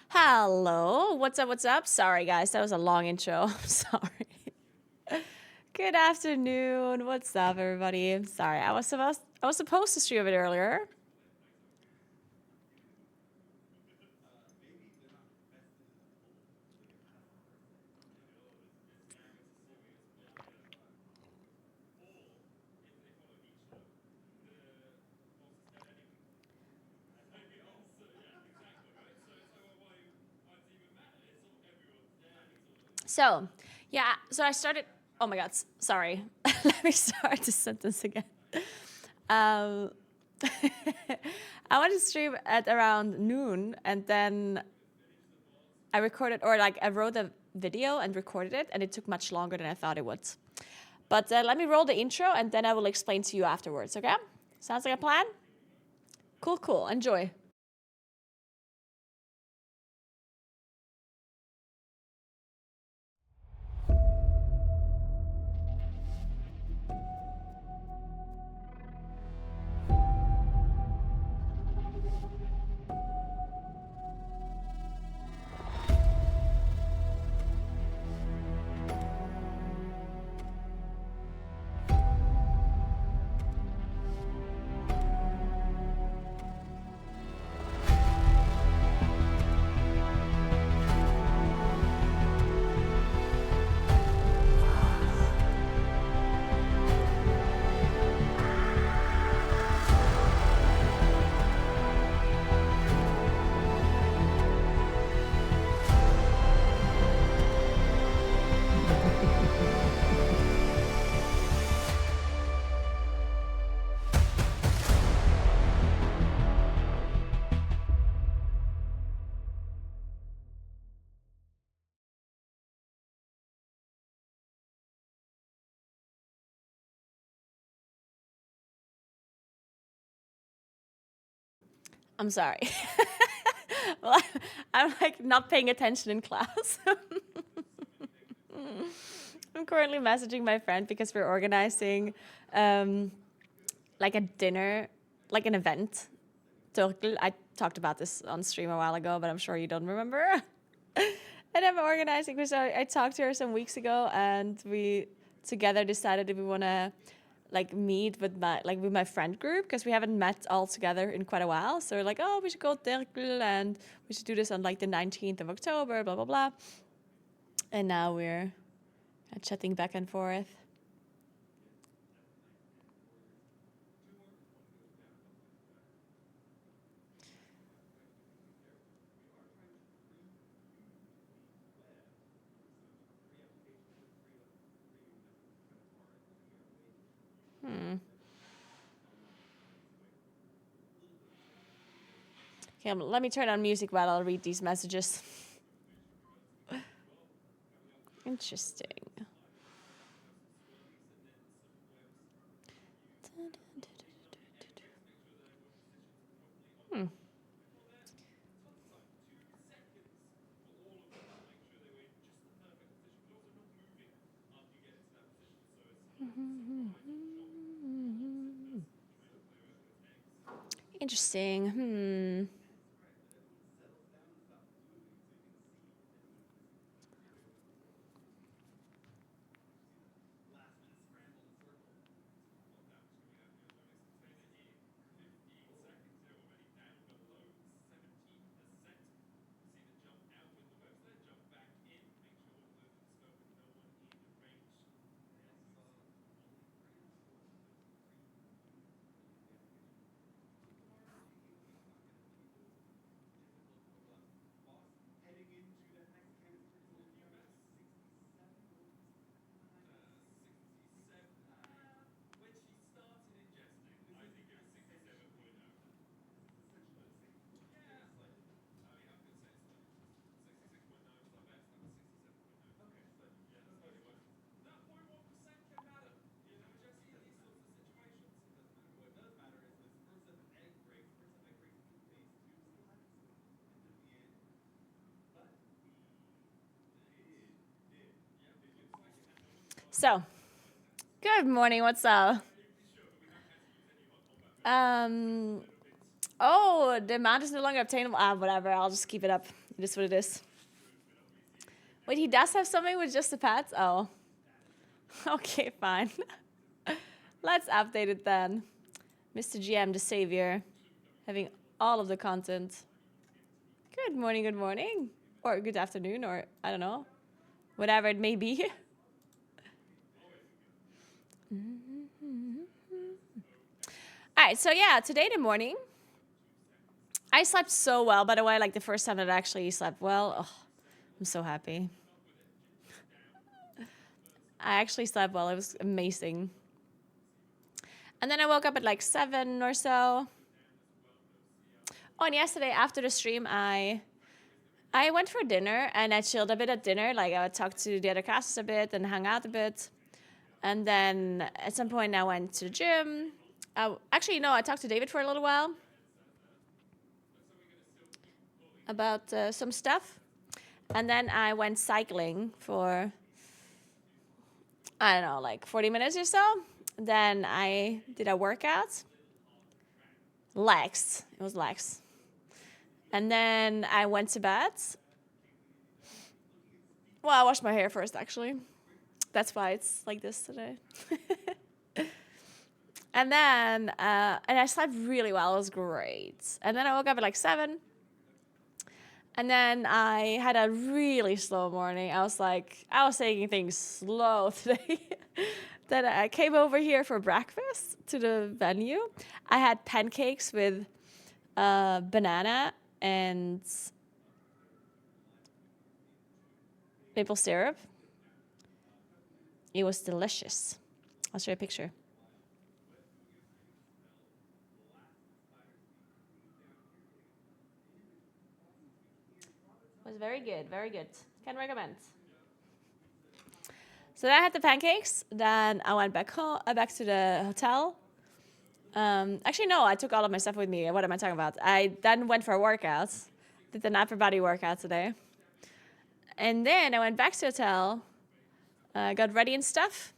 Hello, what's up? What's up? Sorry, guys, that was a long intro. I'm sorry. Good afternoon. What's up, everybody? Sorry, I was supposed to stream a bit earlier. So, yeah, so I started. Oh my God, sorry. Let me start this sentence again. I wanted to stream at around noon, and then I recorded, or like I wrote a video and recorded it, and it took much longer than I thought it would. But let me roll the intro, and then I will explain to you afterwards, okay? Sounds like a plan? Cool, cool. Enjoy. I'm sorry. Well, I'm like not paying attention in class. I'm currently messaging my friend because we're organizing like a dinner, like an event. Turkel, I talked about this on stream a while ago, but I'm sure you don't remember. And I'm organizing because I talked to her some weeks ago, and we together decided that we want to like meet with my friend group, because we haven't met all together in quite a while. So we're like, oh, we should go Turkel, and we should do this on like the 19th of October, blah blah blah. And now we're chatting back and forth. Okay, let me turn on music while I'll read these messages. Interesting. Interesting. So, good morning. What's up? Oh, the amount is no longer obtainable. Whatever. I'll just keep it up. It is what it is. Wait, he does have something with just the pets? Oh. Okay, fine. Let's update it then. Mr. GM, the savior, having all of the content. Good morning, good morning. Or good afternoon, or I don't know. Whatever it may be. All right, so yeah, today in the morning, I slept so well. By the way, like the first time that I actually slept well. Oh, I'm so happy. I actually slept well. It was amazing. And then I woke up at like 7 or so. Oh, and yesterday after the stream, I went for dinner and I chilled a bit at dinner. Like I talked to the other casters a bit and hung out a bit. And then at some point I went to the gym. Actually, no, I talked to David for a little while about some stuff. And then I went cycling for, I don't know, like 40 minutes or so. Then I did a workout. Legs. It was legs. And then I went to bed. Well, I washed my hair first, actually. That's why it's like this today. And then, and I slept really well. It was great. And then I woke up at like 7. And then I had a really slow morning. I was taking things slow today. Then I came over here for breakfast to the venue. I had pancakes with banana and maple syrup. It was delicious. I'll show you a picture. It was very good, very good. Can recommend. So then I had the pancakes. Then I went back home, back to the hotel. Actually, no, I took all of my stuff with me. What am I talking about? I then went for a workout. Did an upper body workout today. And then I went back to the hotel, got ready and stuff.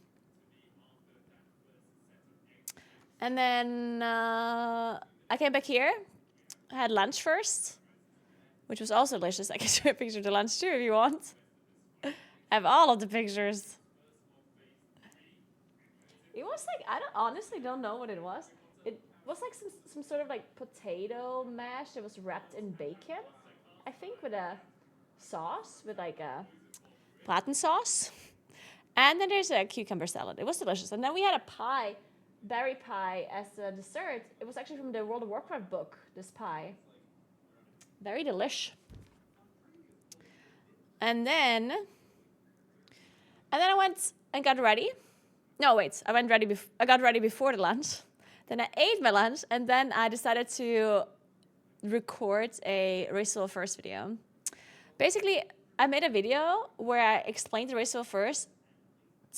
And then I came back here. I had lunch first, which was also delicious. I can show you a picture of the lunch too if you want. I have all of the pictures. It was like, I honestly don't know what it was. It was like some sort of like potato mash that was wrapped in bacon. I think with a sauce, with like a Braten sauce. And then there's a cucumber salad. It was delicious. And then we had a pie, berry pie, as a dessert. It was actually from the World of Warcraft book, this pie. Very delish. And then I went and got ready. No, wait. I got ready before the lunch. Then I ate my lunch, and then I decided to record a Race Civil First video. Basically, I made a video where I explained the Race Civil First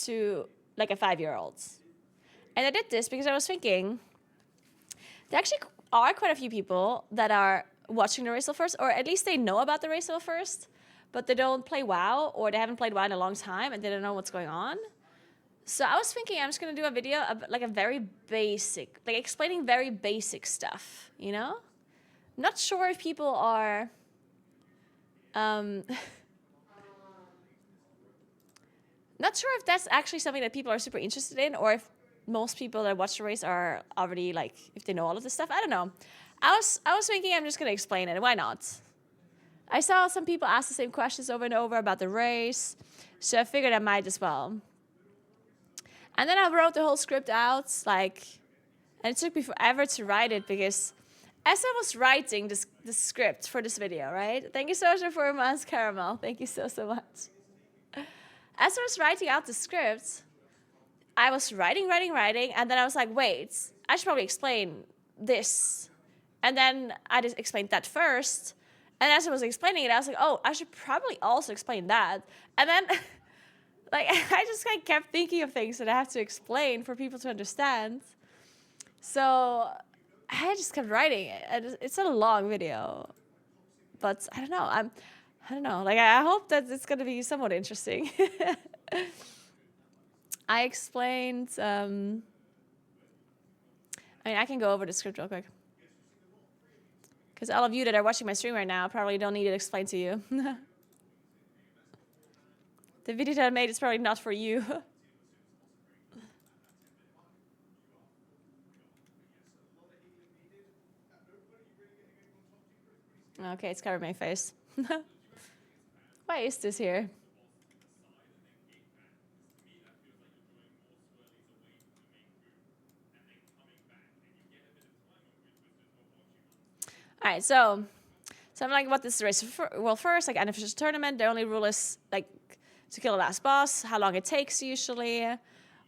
to like a 5-year-old. And I did this because I was thinking there actually are quite a few people that are watching the Race Civil First, or at least they know about the Race Civil First, but they don't play WoW, or they haven't played WoW in a long time and they don't know what's going on. So I was thinking I'm just going to do a video of like a very basic, like explaining very basic stuff, you know? I'm not sure if people are not sure if that's actually something that people are super interested in, or if most people that watch the race are already like, if they know all of this stuff. I don't know. I was thinking I'm just going to explain it. Why not? I saw some people ask the same questions over and over about the race, so I figured I might as well. And then I wrote the whole script out, like, and it took me forever to write it because as I was writing the script for this video, right? Thank you so much for Mans Caramel. Thank you so much. As I was writing out the script, I was writing, and then I was like, wait, I should probably explain this. And then I just explained that first. And as I was explaining it, I was like, oh, I should probably also explain that. And then like I just like kept thinking of things that I have to explain for people to understand. So I just kept writing it. And it's a long video, but I don't know. I don't know. Like I hope that it's gonna be somewhat interesting. I explained. I mean, I can go over the script real quick. Because all of you that are watching my stream right now probably don't need it explained to you. The video that I made is probably not for you. Okay, it's covered my face. Why is this here? All right, so I'm like, what this race? Well, first, like unofficial tournament, the only rule is like to kill the last boss, how long it takes usually,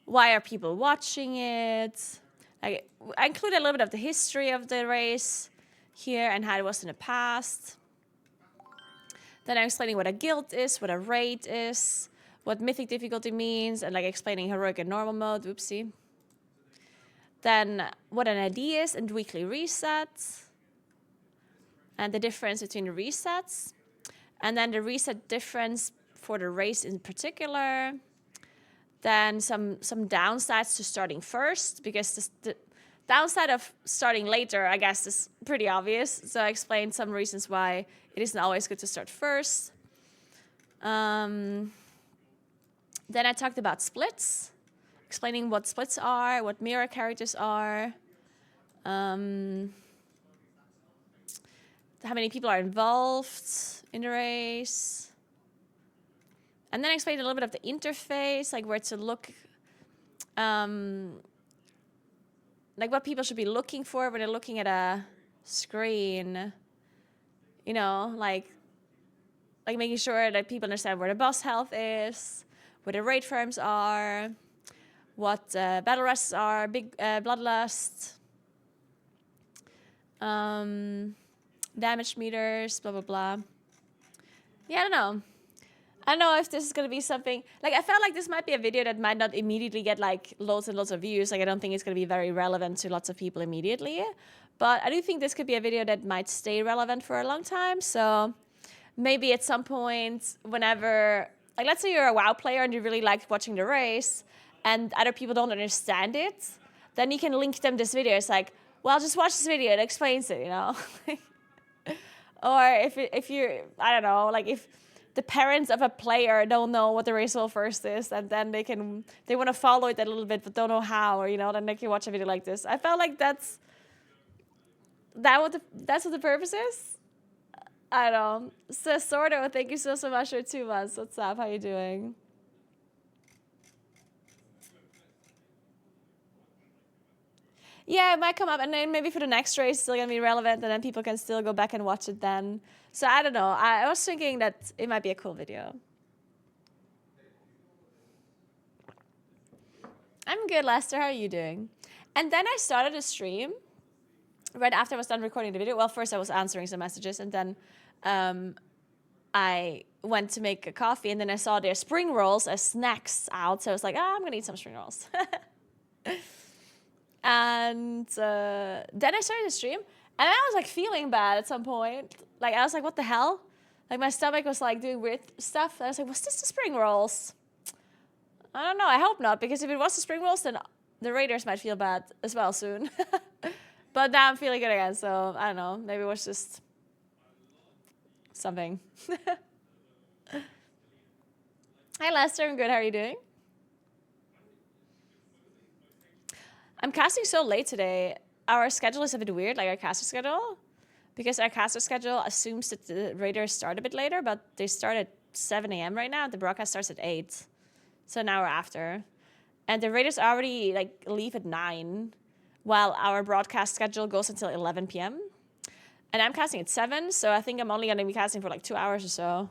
why are people watching it. Like, I include a little bit of the history of the race here and how it was in the past. Then I'm explaining what a guild is, what a raid is, what mythic difficulty means, and like explaining heroic and normal mode. Oopsie. Then what an ID is and weekly resets, and the difference between the resets, and then the reset difference for the race in particular. Then some downsides to starting first, because the downside of starting later, I guess, is pretty obvious. So I explained some reasons why it isn't always good to start first. Then I talked about splits, explaining what splits are, what mirror characters are, how many people are involved in the race. And then I explained a little bit of the interface, like where to look, like what people should be looking for when they're looking at a screen. You know, like making sure that people understand where the boss health is, where the raid farms are, what battle rests are, big bloodlust, damage meters, blah, blah, blah. Yeah, I don't know. I don't know if this is going to be something, like I felt like this might be a video that might not immediately get like loads and loads of views. Like I don't think it's going to be very relevant to lots of people immediately. But I do think this could be a video that might stay relevant for a long time. So maybe at some point, whenever, like let's say you're a WoW player and you really like watching the race and other people don't understand it, then you can link them this video. It's like, well, just watch this video, it explains it, you know? Or if you're, I don't know, like if the parents of a player don't know what the race rule first is, and then they want to follow it a little bit but don't know how, or you know, then they can watch a video like this. I felt like that's what the purpose is. I don't know. So Sordo, thank you so much for 2 months. What's up? How you doing? Yeah, it might come up, and then maybe for the next race, it's still gonna be relevant, and then people can still go back and watch it then. So I don't know. I was thinking that it might be a cool video. I'm good, Lester. How are you doing? And then I started a stream right after I was done recording the video. Well, first I was answering some messages, and then I went to make a coffee, and then I saw their spring rolls as snacks out. So I was like, I'm gonna eat some spring rolls. And then I started the stream, and I was like feeling bad at some point. Like I was like, what the hell? Like my stomach was like doing weird stuff. And I was like, was this the spring rolls? I don't know. I hope not, because if it was the spring rolls, then the Raiders might feel bad as well soon. But now I'm feeling good again, so I don't know. Maybe it was just something. Hi, Lester. I'm good. How are you doing? I'm casting so late today. Our schedule is a bit weird, like our caster schedule. Because our caster schedule assumes that the Raiders start a bit later, but they start at 7 a.m. right now. The broadcast starts at 8. So an hour after. And the Raiders already like leave at 9, while our broadcast schedule goes until 11 p.m. And I'm casting at 7, so I think I'm only going to be casting for like 2 hours or so.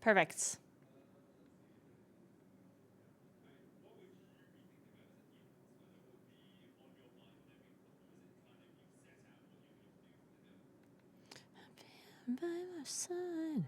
Perfect. by my side.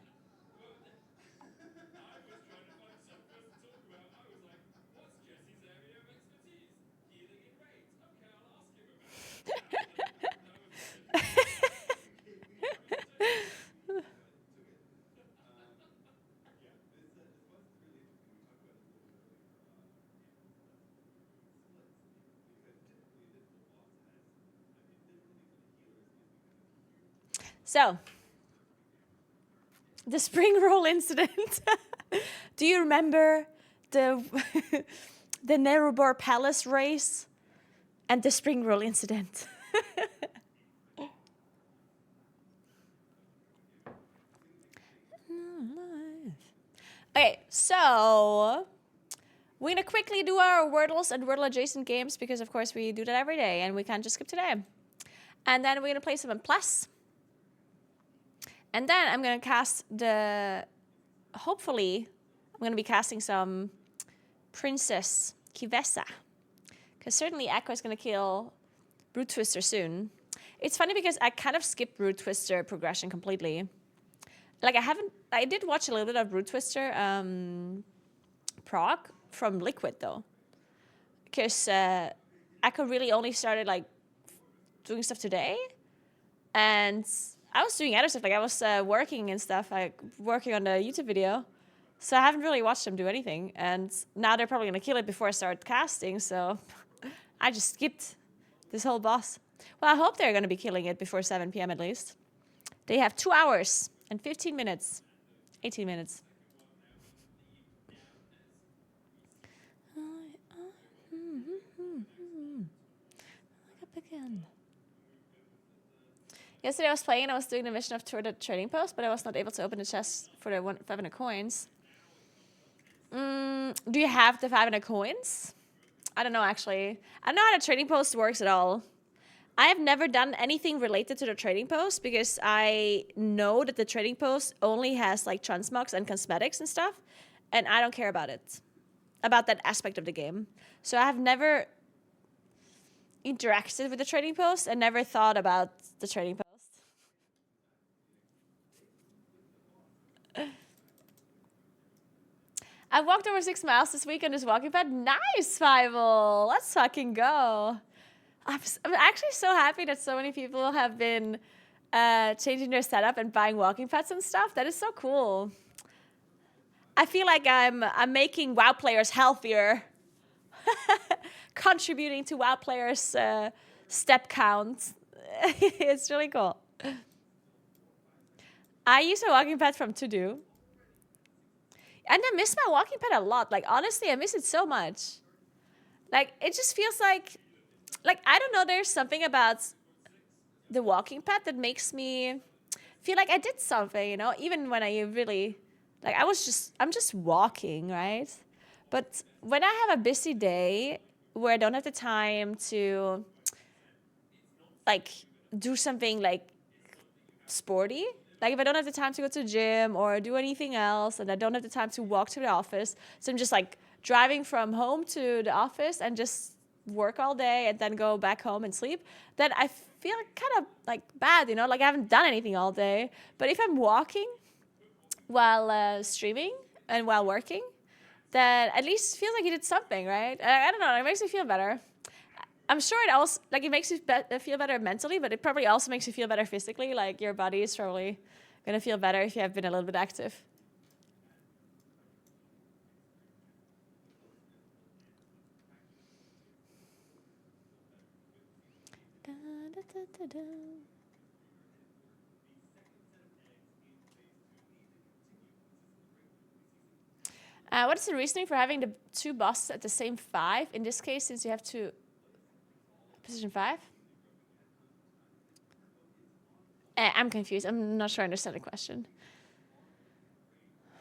So, the spring roll incident. Do you remember the the Naguura Palace race and the spring roll incident? Okay, so we're gonna quickly do our Wordles and Wordle adjacent games because of course we do that every day and we can't just skip today. And then we're gonna play some in Plus. And then I'm gonna cast hopefully, I'm gonna be casting some Princess Kivessa. Because certainly Echo is gonna kill Root Twister soon. It's funny because I kind of skipped Root Twister progression completely. Like I did watch a little bit of Root Twister prog from Liquid though. Because Echo really only started like doing stuff today. And I was doing other stuff, like I was working and stuff, like working on the YouTube video. So I haven't really watched them do anything. And now they're probably gonna kill it before I start casting, so I just skipped this whole boss. Well, I hope they're gonna be killing it before 7 p.m. at least. They have 2 hours and 15 minutes, 18 minutes. Yesterday I was playing and I was doing the mission of Tour the Trading Post, but I was not able to open the chest for the 500 coins. Do you have the 500 coins? I don't know, actually. I don't know how the Trading Post works at all. I have never done anything related to the Trading Post because I know that the Trading Post only has like transmogs and cosmetics and stuff, and I don't care about it, about that aspect of the game. So I have never interacted with the Trading Post and never thought about the Trading Post. I walked over 6 miles this week on this walking pad. Nice, Fievel. Let's fucking go. I'm actually so happy that so many people have been changing their setup and buying walking pads and stuff. That is so cool. I feel like I'm making WoW players healthier. Contributing to WoW players' step count. It's really cool. I use a walking pad from To Do. And I miss my walking pad a lot. Like, honestly, I miss it so much. Like, it just feels like, I don't know, there's something about the walking pad that makes me feel like I did something, you know? Even when I really, like, I'm just walking, right? But when I have a busy day where I don't have the time to, like, do something, like, sporty, like if I don't have the time to go to the gym or do anything else and I don't have the time to walk to the office, so I'm just like driving from home to the office and just work all day and then go back home and sleep, then I feel kind of like bad, you know, like I haven't done anything all day. But if I'm walking while streaming and while working, then at least feels like you did something, right? I don't know, it makes me feel better. I'm sure it also, like, it makes you feel better mentally, but it probably also makes you feel better physically. Like, your body is probably going to feel better if you have been a little bit active. What is the reasoning for having the 2 bosses at the same 5? In this case, since you have to position 5? I'm confused. I'm not sure I understand the question.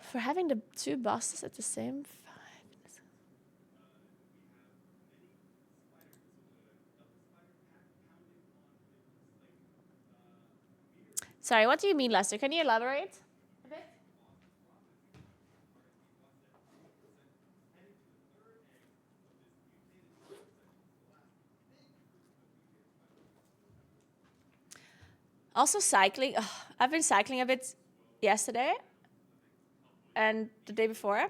For having the 2 bosses at the same 5? Sorry, what do you mean, Lester? Can you elaborate a bit? Also cycling, I've been cycling a bit yesterday and the day before,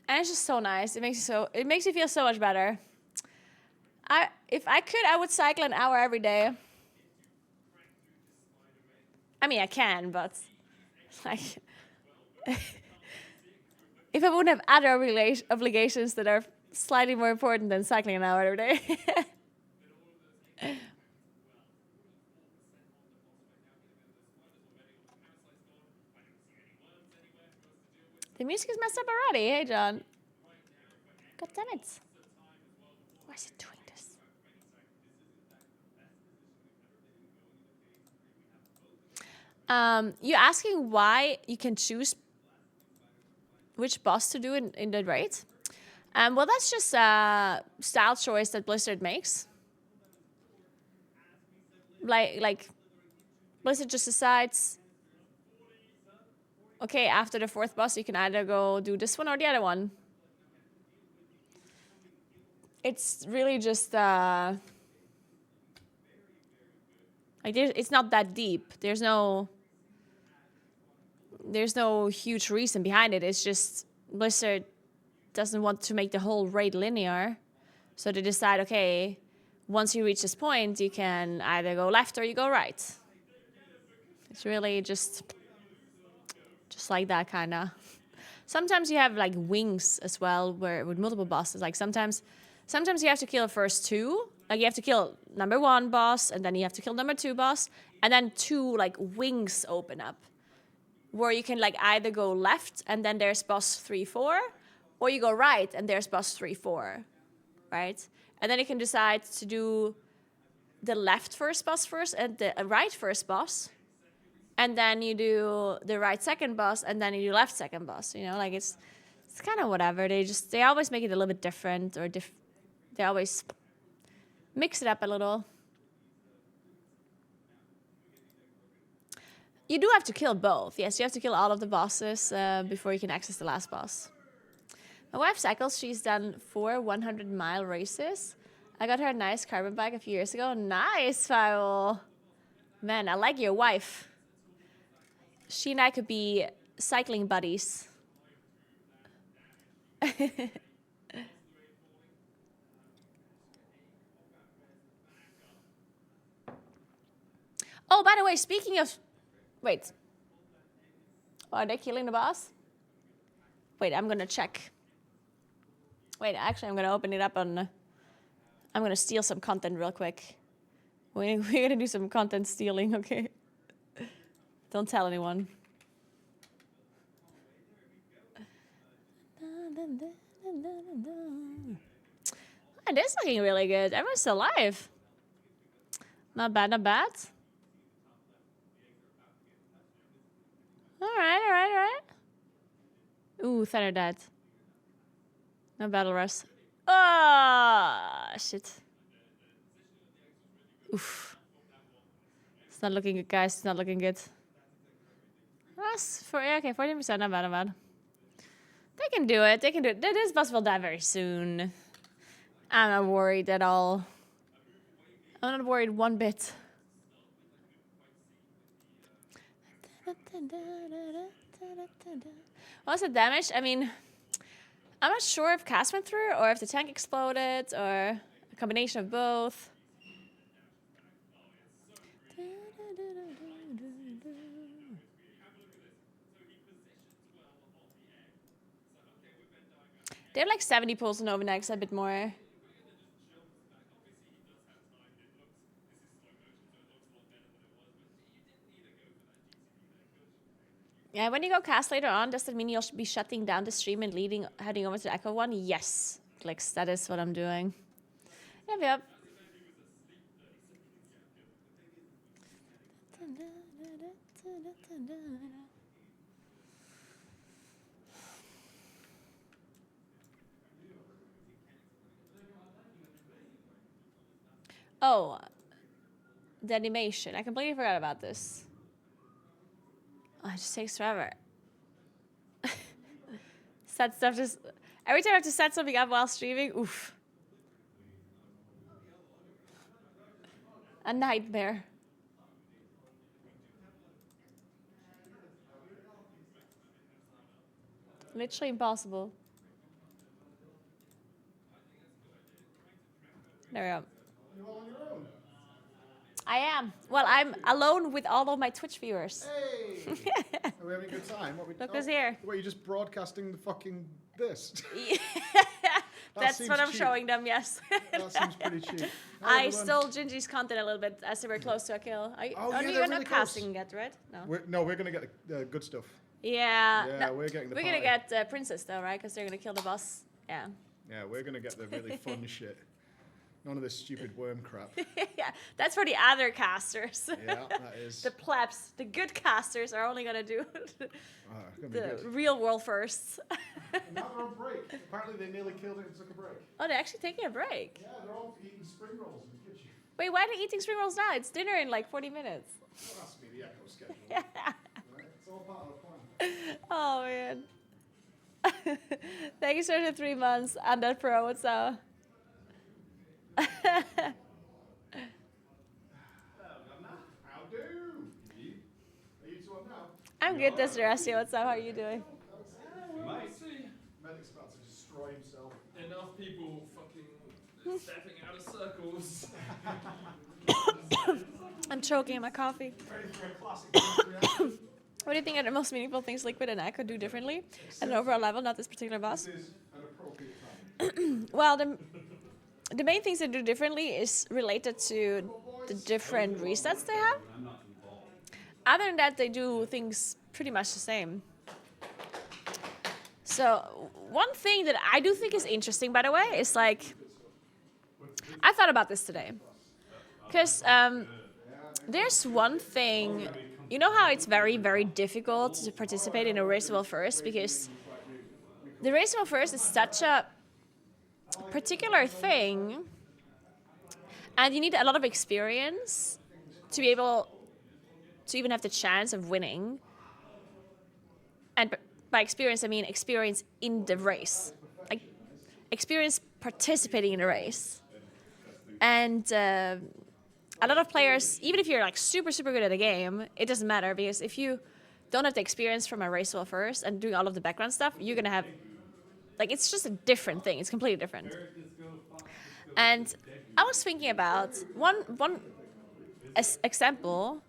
and it's just so nice. It makes you feel so much better. If I could, I would cycle an hour every day. I mean, I can, but like, if I wouldn't have other obligations that are slightly more important than cycling an hour every day. The music is messed up already. Hey, John. God damn it. Why is it doing this? You're asking why you can choose which boss to do in the raid? Well, that's just a style choice that Blizzard makes. Like Blizzard just decides, okay, after the 4th boss, you can either go do this one or the other one. It's really just like it's not that deep. There's no huge reason behind it. It's just Blizzard doesn't want to make the whole raid linear, so they decide, okay, once you reach this point, you can either go left or you go right. It's really just like that, kind of. Sometimes you have like wings as well, where with multiple bosses. Like sometimes you have to kill the first 2. Like you have to kill number 1 boss, and then you have to kill number 2 boss, and then 2 like wings open up, where you can like either go left and then there's boss 3, 4, or you go right and there's boss 3, 4, right? And then you can decide to do the left first boss first and the right first boss, and then you do the right second boss, and then you do left second boss. You know, like it's kind of whatever. They always make it a little bit different, or they always mix it up a little. You do have to kill both. Yes, you have to kill all of the bosses before you can access the last boss. My wife cycles. She's done 4 100-mile races. I got her a nice carbon bike a few years ago. Nice, Paul. Man, I like your wife. She and I could be cycling buddies. Oh, by the way, speaking of... Wait. Are they killing the boss? Wait, I'm going to check. Wait, actually, I'm going to open it up on... I'm going to steal some content real quick. We're going to do some content stealing, okay? Don't tell anyone. Oh, this is looking really good. Everyone's still alive. Not bad, not bad. All right. Ooh, Thunder dead. No battle rush. Oh, shit. Oof. It's not looking good, guys. It's not looking good. Okay, 14%. Not bad. They can do it. This boss will die very soon. I'm not worried at all. I'm not worried one bit. What was the damage? I mean, I'm not sure if Cass went through or if the tank exploded or a combination of both. They have like 70 pulls on Overnex, a bit more. Yeah, when you go cast later on, does that mean you'll be shutting down the stream and heading over to the Echo one? Yes, Clicks, that is what I'm doing. Yep. Oh, the animation. I completely forgot about this. Oh, it just takes forever. Set stuff just... Every time I have to set something up while streaming, oof. A nightmare. Literally impossible. There we go. You all on your own? I am. Well, I'm alone with all of my Twitch viewers. Hey! Are we having a good time? Look who's here. Wait, you're just broadcasting the fucking this? That's seems what I'm cheap. showing them, yes. That seems pretty cheap. I Hi, everyone. stole Gingy's content a little bit as they were close to a kill. yeah, You're they're not really casting close. yet, right? No. We're going to get the good stuff. Yeah. Yeah, no, we're getting the We're gonna pie. get Princess though, right? Because they're gonna kill the boss. Yeah. Yeah, we're going to get the really fun shit. None of this stupid worm crap. Yeah. That's for the other casters. Yeah, that is. The plebs, the good casters are only gonna do Gonna be the good. real world first. And now they're on break. Apparently they nearly killed it and took a break. Oh, they're actually taking a break. Yeah, they're all eating spring rolls in the kitchen. Wait, why are they eating spring rolls now? It's dinner in like 40 minutes. That has to be the echo schedule. Right? It's all part of the plan. Oh man. Thanks for the 3 months and that pro. What's up? How do? Are you two on now? I'm good, Desiree. What's up? How are you doing? Might see Medic's about to destroy himself. enough people fucking stepping out of circles. I'm choking on my coffee. Ready for a classic reaction? What do you think are the most meaningful things Liquid and Echo do differently at an overall level, not this particular boss? This is an appropriate time. Well, the main things they do differently is related to the different resets they have. Other than that, they do things pretty much the same. So one thing that I do think is interesting, by the way, is like, I thought about this today. Because there's one thing, you know how it's very, very difficult to participate in a race well first, because the race well first is such a particular thing, and you need a lot of experience to be able to even have the chance of winning. And by experience, I mean experience in the race, like experience participating in a race. And a lot of players, even if you're like super, super good at a game, it doesn't matter, because if you don't have the experience from a race well first and doing all of the background stuff, you're gonna have, like, it's just a different thing. It's completely different. And I was thinking about one example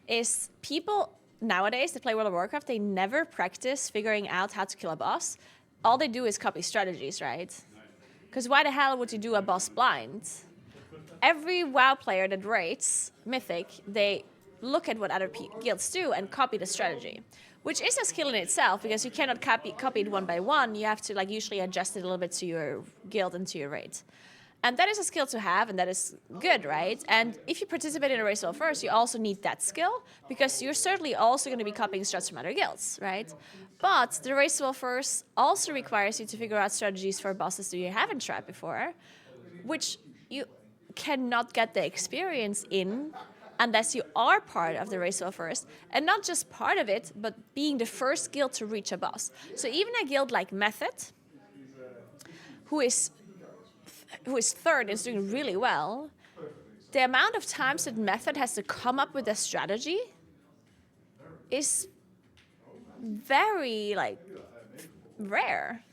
is people nowadays that play World of Warcraft, they never practice figuring out how to kill a boss. All they do is copy strategies, right? Because why the hell would you do a boss blind? Every WoW player that rates Mythic, they look at what other guilds do and copy the strategy, which is a skill in itself, because you cannot copy it one by one. You have to like usually adjust it a little bit to your guild and to your raid. And that is a skill to have, and that is good, right? And if you participate in a race well first, you also need that skill, because you're certainly also going to be copying strats from other guilds, right? But the race well first also requires you to figure out strategies for bosses that you haven't tried before, which you cannot get the experience in unless you are part of the race well first, and not just part of it, but being the first guild to reach a boss. So even a guild like Method, who is third and is doing really well, the amount of times that Method has to come up with a strategy is very like rare.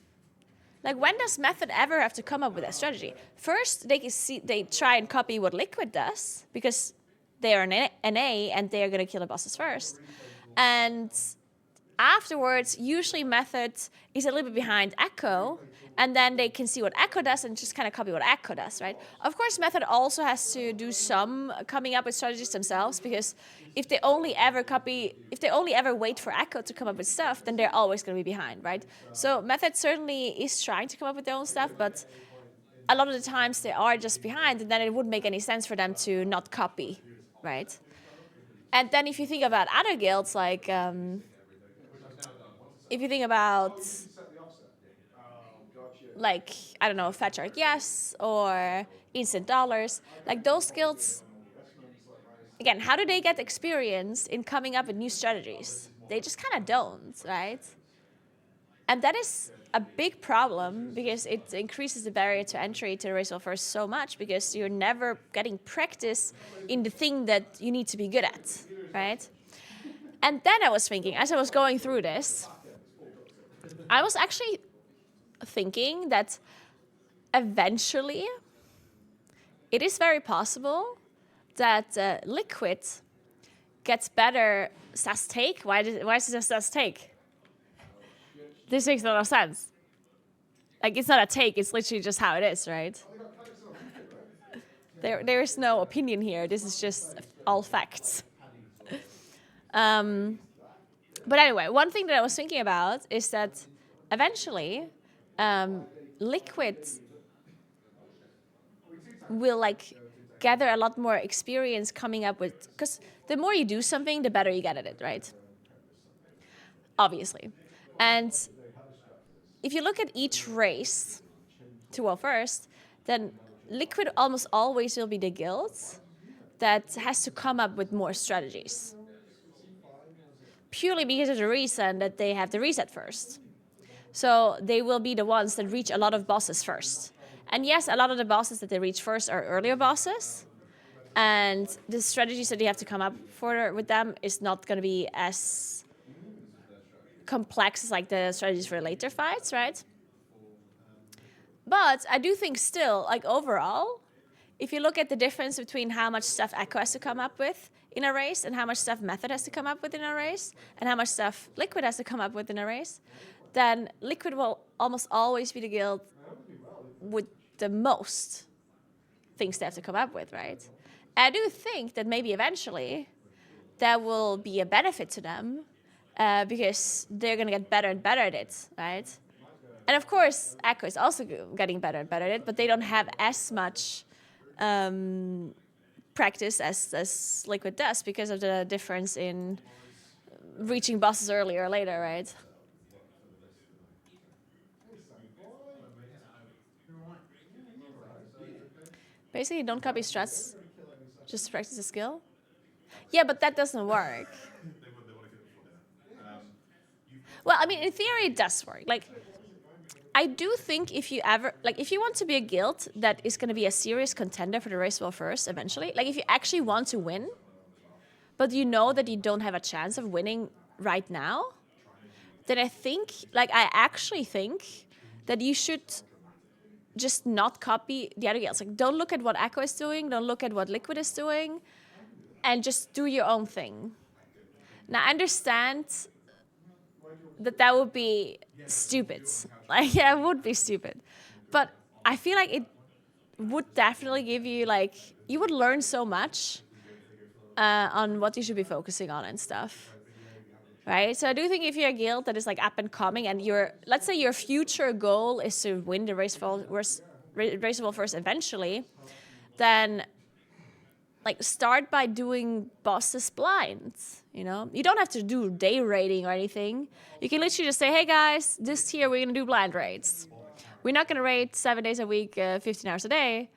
Like, when does Method ever have to come up with a strategy? First, they try and copy what Liquid does, because they are an NA and they are going to kill the bosses first. And afterwards, usually Method is a little bit behind Echo, and then they can see what Echo does and just kind of copy what Echo does, right? Of course, Method also has to do some coming up with strategies themselves, because if they only ever wait for Echo to come up with stuff, then they're always going to be behind, right? So Method certainly is trying to come up with their own stuff, but a lot of the times they are just behind, and then it wouldn't make any sense for them to not copy, right? And then if you think about other guilds, like if you think about like, I don't know, Fetchark Yes or Instant Dollars, like those guilds, again, how do they get experience in coming up with new strategies? They just kind of don't, right? And that is a big problem, because it increases the barrier to entry to the race well first so much, because you're never getting practice in the thing that you need to be good at, right? And then I was thinking, as I was going through this, I was actually thinking that eventually it is very possible that liquid gets better SAS take. Why is it a SAS take? This makes a lot of sense. Like, it's not a take, it's literally just how it is, right? There is no opinion here. This is just all facts. But anyway, one thing that I was thinking about is that eventually liquid will like gather a lot more experience coming up with, because the more you do something, the better you get at it, right? Obviously. And if you look at each race to well first, then liquid almost always will be the guild that has to come up with more strategies. Purely because of the reason that they have the reset first. So they will be the ones that reach a lot of bosses first. And yes, a lot of the bosses that they reach first are earlier bosses. And the strategies that you have to come up for with them is not going to be as complex as like the strategies for later fights, right? But I do think still, like overall, if you look at the difference between how much stuff Echo has to come up with in a race and how much stuff Method has to come up with in a race and how much stuff Liquid has to come up with in a race, then Liquid will almost always be the guild with the most things they have to come up with, right? And I do think that maybe eventually that will be a benefit to them because they're going to get better and better at it, right? And of course, Echo is also getting better and better at it, but they don't have as much practice as Liquid does because of the difference in reaching bosses earlier or later, right? Basically, don't copy strats, just practice the skill. Yeah, but that doesn't work. Well, I mean, in theory, it does work. Like, I do think if you want to be a guild that is going to be a serious contender for the race well first eventually, like if you actually want to win, but you know that you don't have a chance of winning right now, then I actually think that you should just not copy the other guilds. Like, don't look at what Echo is doing, don't look at what Liquid is doing, and just do your own thing. Now, I understand that would be stupid. Like, yeah, it would be stupid. But I feel like it would definitely give you, like, you would learn so much on what you should be focusing on and stuff. Right? So I do think if you're a guild that is, like, up and coming and let's say your future goal is to win the race of all first eventually, then like start by doing bosses blind, you know? You don't have to do day raiding or anything. You can literally just say, hey guys, this tier we're gonna do blind raids. We're not gonna raid 7 days a week, 15 hours a day,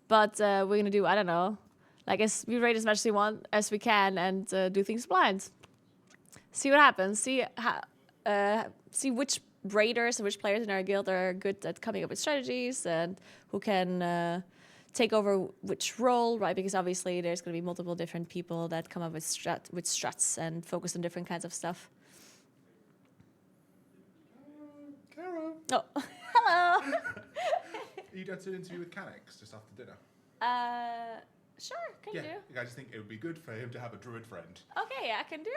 but we're gonna do, I don't know, like we raid as much as we want as we can and do things blind. See what happens. See which raiders and which players in our guild are good at coming up with strategies and who can take over which role, right? Because obviously there's going to be multiple different people that come up with struts and focus on different kinds of stuff. Caro. Oh, hello. Are you doing an interview with Canex just after dinner? Sure, can do. I just think it would be good for him to have a druid friend. Okay, yeah, I can do.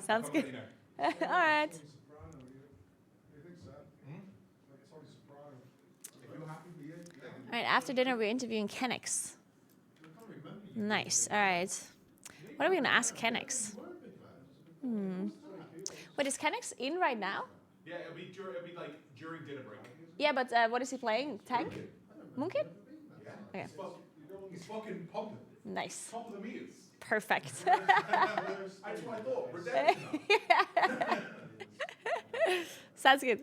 Sounds good. You know. All right. All right, after dinner, we're interviewing Kenix. Nice. All right. What are we going to ask Kenix? Wait, is Kenix in right now? Yeah, it'll be like during dinner break. Yeah, but what is he playing? Tank? Moonkin? Yeah. Okay. He's fucking pumping. Nice. Top of the meters. Perfect. That's what I thought. Redemption. Sounds good.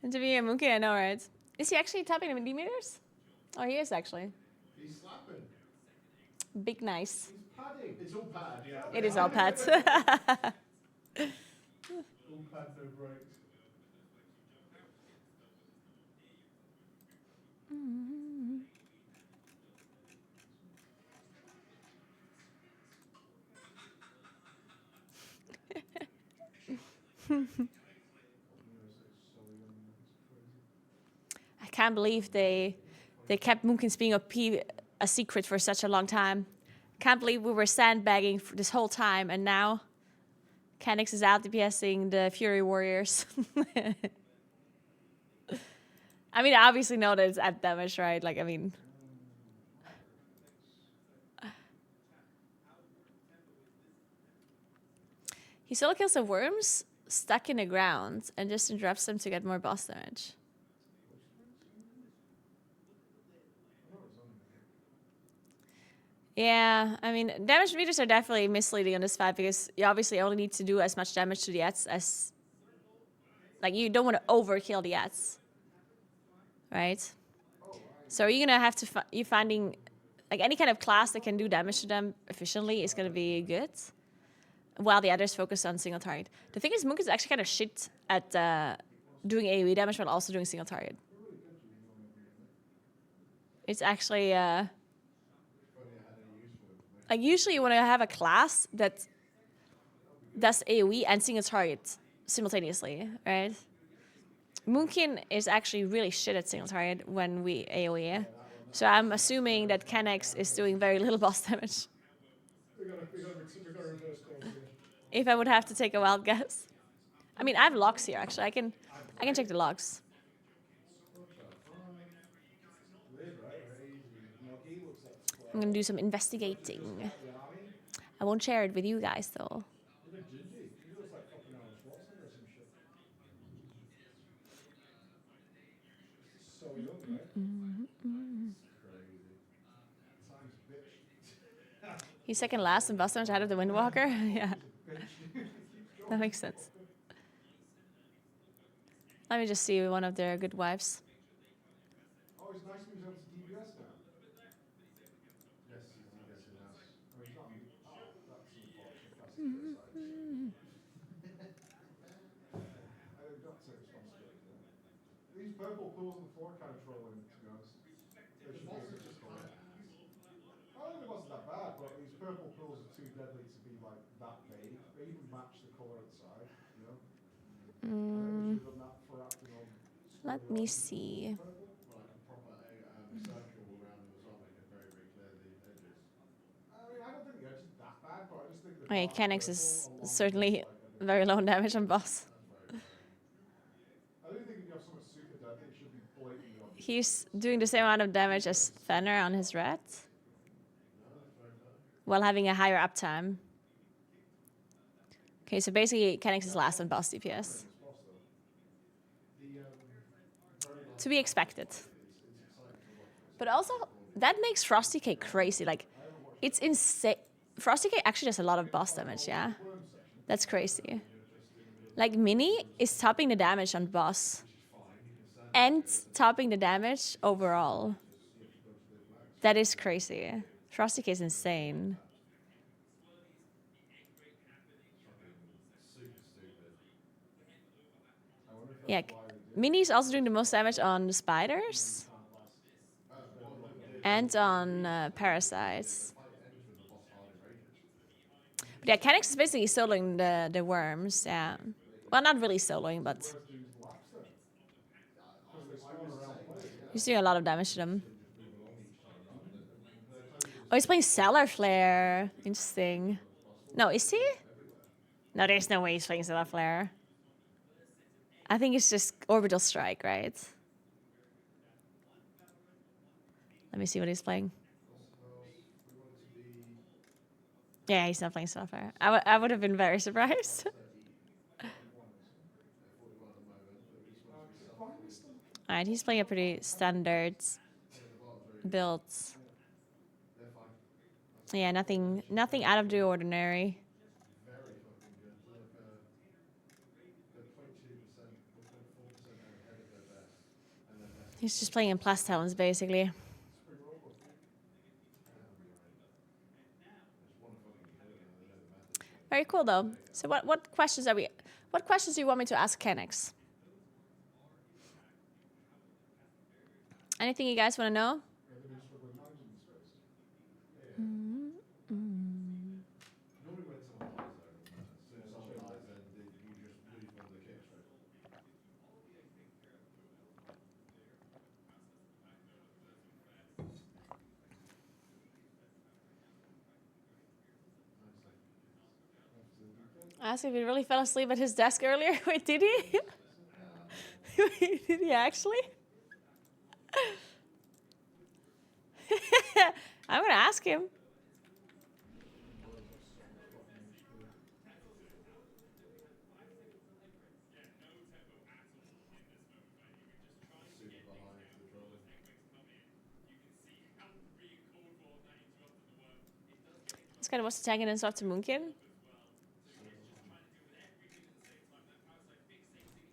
Interviewing a Moonkin, I know, right? Is he actually tapping him in D-meters? Oh, he is actually. He's slapping. Big nice. He's padding. It's all pad, yeah. It is all pads. All pad, no breaks. can't believe they kept Moonkin's being OP a secret for such a long time. Can't believe we were sandbagging for this whole time, and now Kenix is out DPSing the Fury Warriors. I mean, I obviously know that it's at damage, right? Like, I mean... He solo kills the worms stuck in the ground and just interrupts them to get more boss damage. Yeah, I mean, damage meters are definitely misleading on this fight because you obviously only need to do as much damage to the ads as... Like, you don't want to overkill the ads. Right? So you're going to have to... You're finding... Like, any kind of class that can do damage to them efficiently is going to be good. While the others focus on single target. The thing is, Moonk is actually kind of shit at doing AoE damage while also doing single target. It's actually... Like, usually you want to have a class that does AoE and single target simultaneously, right? Moonkin is actually really shit at single target when we AoE. So I'm assuming that Kenix is doing very little boss damage. We got a reverse course here. If I would have to take a wild guess. I mean, I have logs here, actually. I can check the logs. I'm gonna do some investigating. I won't share it with you guys, though. He's second last in boss damage out of the Windwalker? Yeah. That makes sense. Let me just see one of their good wives. Oh, it's nice he was able to DPS now. Yes, he's DPSing now. Oh, he's not. Oh, that's unfortunate. That's the other side. I don't got to take responsibility there. These purple pools on the floor kind of trolling, to be honest. They should be just correct. I don't think the boss is that bad, but these purple pools are too deadly to be like that vague. They even match the colour outside, you know? Let me see. Okay, Kenix is certainly very low damage on boss. He's doing the same amount of damage as Fenner on his rat, while having a higher uptime. Okay, so basically Kenix is last on boss DPS. To be expected. But also, that makes Frosty Cake crazy. Like, it's insane. Frosty Cake actually does a lot of boss damage, yeah? That's crazy. Like, Mini is topping the damage on boss. And topping the damage overall. That is crazy. Frosty Cake is insane. Yeah, Mini's also doing the most damage on the spiders. And on parasites. But yeah, Kenix is basically soloing the worms, yeah. Well, not really soloing, but... He's doing a lot of damage to them. Oh, he's playing Stellar Flare. Interesting. No, is he? No, there's no way he's playing Stellar Flare. I think it's just Orbital Strike, right? Let me see what he's playing. Yeah, he's not playing Stellar Flare. I would have been very surprised. Alright, he's playing a pretty standard build. Yeah, nothing out of the ordinary. He's just playing in plus talents, basically. Very cool, though. So what questions are we... What questions do you want me to ask Kenix? Anything you guys want to know? I asked if he really fell asleep at his desk earlier. Wait, did he? Wait, did he actually? I'm gonna ask him. This guy wants to tag in and stuff to Moonkin.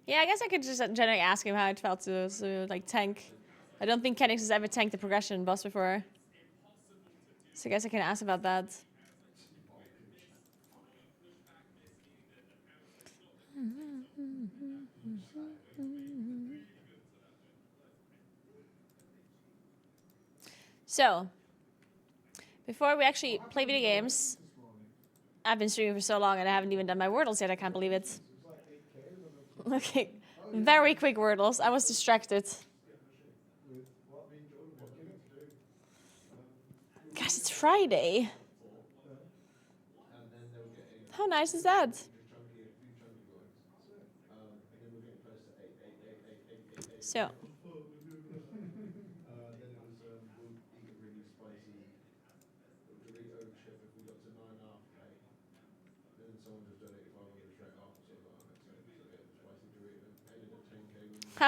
Yeah, I guess I could just generally ask him how it felt to like tank. I don't think Kenix has ever tanked the progression boss before. So I guess I can ask about that. So, before we actually play video games, I've been streaming for so long and I haven't even done my Wordles yet. I can't believe it. Okay, very quick Wordles. I was distracted. Guys, it's Friday. How nice is that? So.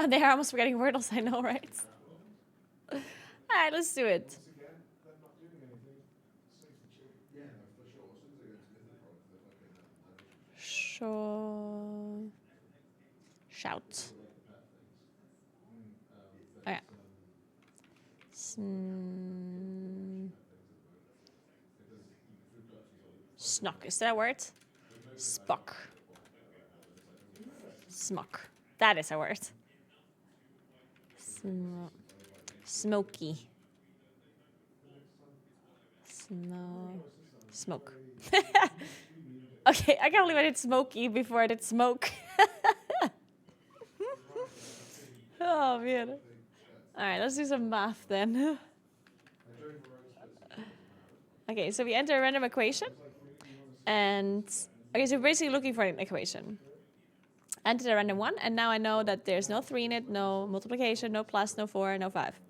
They're almost forgetting Wordles, I know, right? Alright, let's do it. Once again, they're not doing anything. Safe and chill. Yeah, no, for sure. As soon as they go into Mythic Rock, they're fucking damage. Sure. Shout. Okay. Snock, is that a word? Spock. Smock. That is a word. Smoky. Smoke. Okay, I can't believe I did smoky before I did smoke. Oh man. Alright, let's do some math then. Okay, so we enter a random equation. And okay, so we're basically looking for an equation. Enter the random one, and now I know that there's no 3 in it, no multiplication, no plus, no 4, no 5.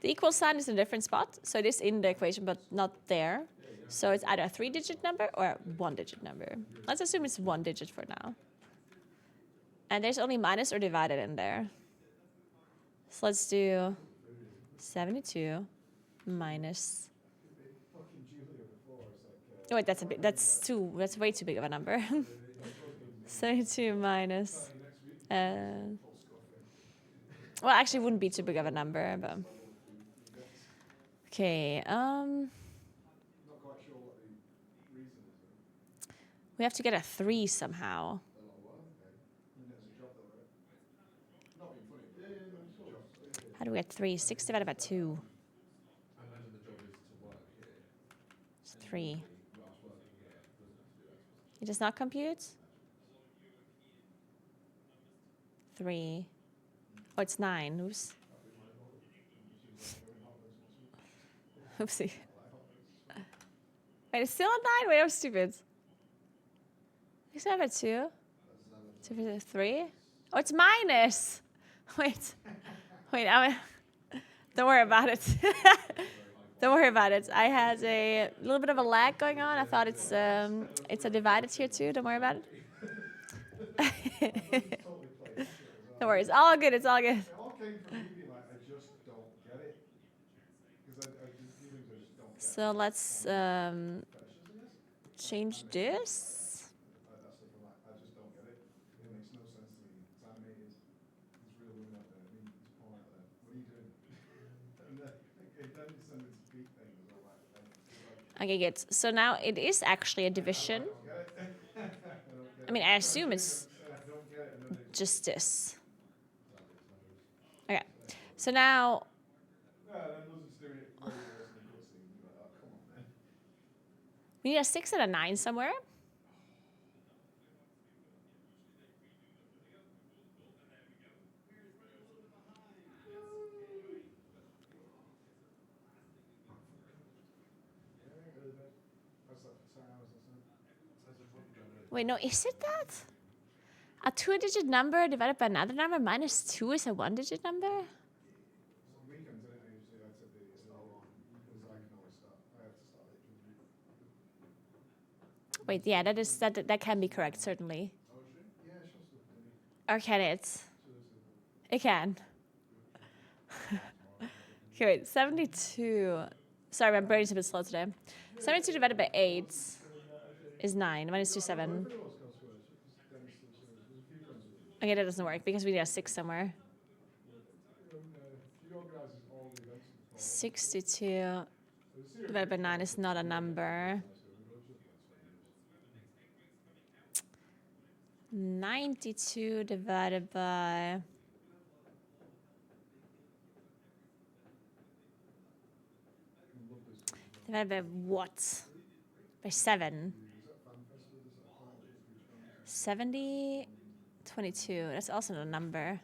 The equal sign is in a different spot, so it is in the equation, but not there. So it's either a 3-digit number or a 1-digit number. Let's assume it's 1 digit for now. And there's only minus or divided in there. So let's do 72 minus. Oh wait, that's way too big of a number. 72 minus. Well, actually, it wouldn't be too big of a number, but. Okay. Not quite sure what the reason is. We have to get a 3 somehow. How do we get 3? 6 divided by 2. I imagine the job is to work here. It's 3. It does not compute? 3. Oh, it's 9. Oops. Oopsie. Wait, it's still a 9? Wait, I'm stupid. 6 divided by 2? 2 divided by 3? Oh, it's minus. Wait. Wait, don't worry about it. Don't worry about it. I had a little bit of a lag going on. I thought it's a divided here too. Don't worry about it. Don't worry. It's all good. It's all good. It all came from me being like, I just don't get it. Because I do feelings I just don't get. So let's change this. That's the thing, I just don't get it. It makes no sense to me. It's animated. There's real women out there. I mean, there's porn out there. What are you doing? And then you send this beat thing as well. Okay, good. So now it is actually a division. I mean, I assume it's just this. Okay. So now. We need a 6 and a 9 somewhere. Wait, no, is it that? A 2-digit number divided by another number minus 2 is a 1-digit number? Weekends, isn't it? Usually I said the start one because I can always start. I have to start it. Wait, yeah, that can be correct, certainly. Yeah, sure stuff. Or can it? It can. Okay, wait, 72. Sorry, my brain is a bit slow today. 72 divided by 8 is 9. Minus 2, 7. Okay, that doesn't work because we need a 6 somewhere. 62 divided by 9 is not a number. 92 divided by... Divided by what? By 7. 70, 22. That's also not a number.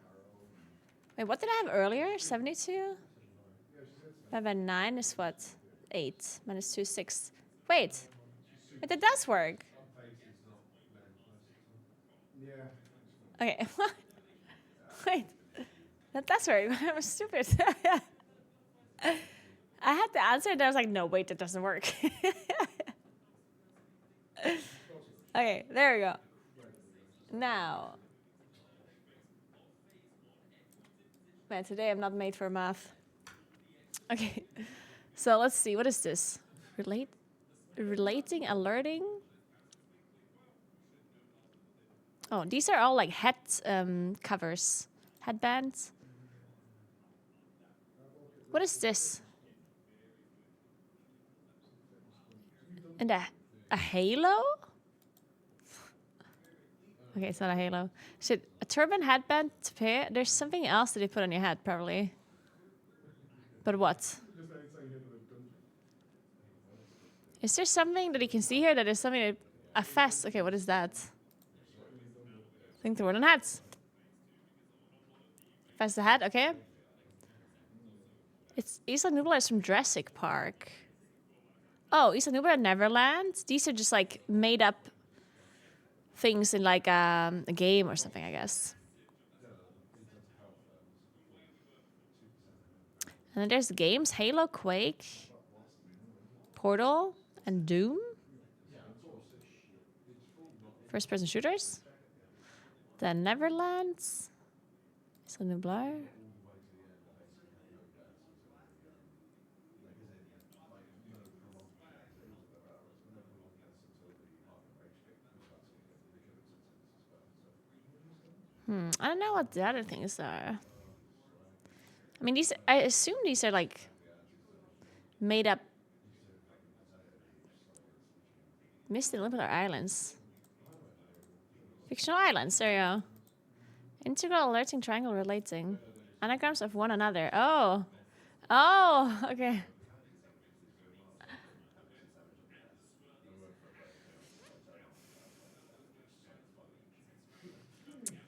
Wait, what did I have earlier? 72? Divided by 9 is what? 8. Minus 2, 6. Wait, that does work. Okay. Wait, that does work. I'm stupid. I had to answer and I was like, no, wait, that doesn't work. Okay, there we go. Now. Man, today I'm not made for math. Okay, so let's see. What is this? Relating, alerting? Oh, these are all like head covers. Headbands. What is this? And a halo? Okay, it's not a halo. Shit, a turban, headband, toupee. There's something else that they put on your head, probably. But what? Is there something that you can see here that is something that... A fest. Okay, what is that? Thing to wear on hats. Fest the hat, okay. It's Isla Nublar is from Jurassic Park. Oh, Isla Nublar Neverland? These are just like made up things in like a game or something, I guess. And then there's the games, Halo, Quake, Portal, and Doom. First-person shooters. The Neverlands. Isla Nublar. I don't know what the other things are. I mean, I assume these are like made up Misty Limiter Islands. Fictional islands, there you go. Integral alerting triangle relating. Anagrams of one another. Oh. Oh, okay.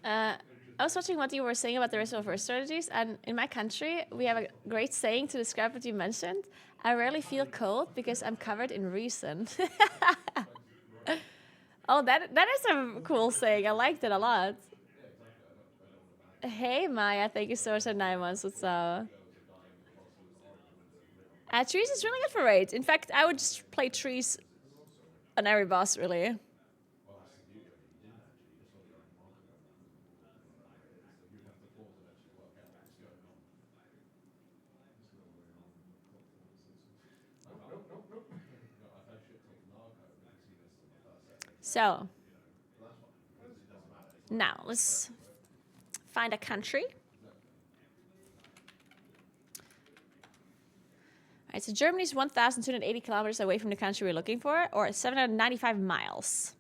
I was watching what you were saying about the risk of first strategies, and in my country, we have a great saying to describe what you mentioned. I rarely feel cold because I'm covered in reason. Oh, that is a cool saying. I liked it a lot. Hey, Maya. Thank you so much for 9 months. What's up? Trees is really good for raids. In fact, I would just play trees on every boss, really. So, now let's find a country. All right, so Germany is 1,280 kilometers away from the country we're looking for, or 795 miles.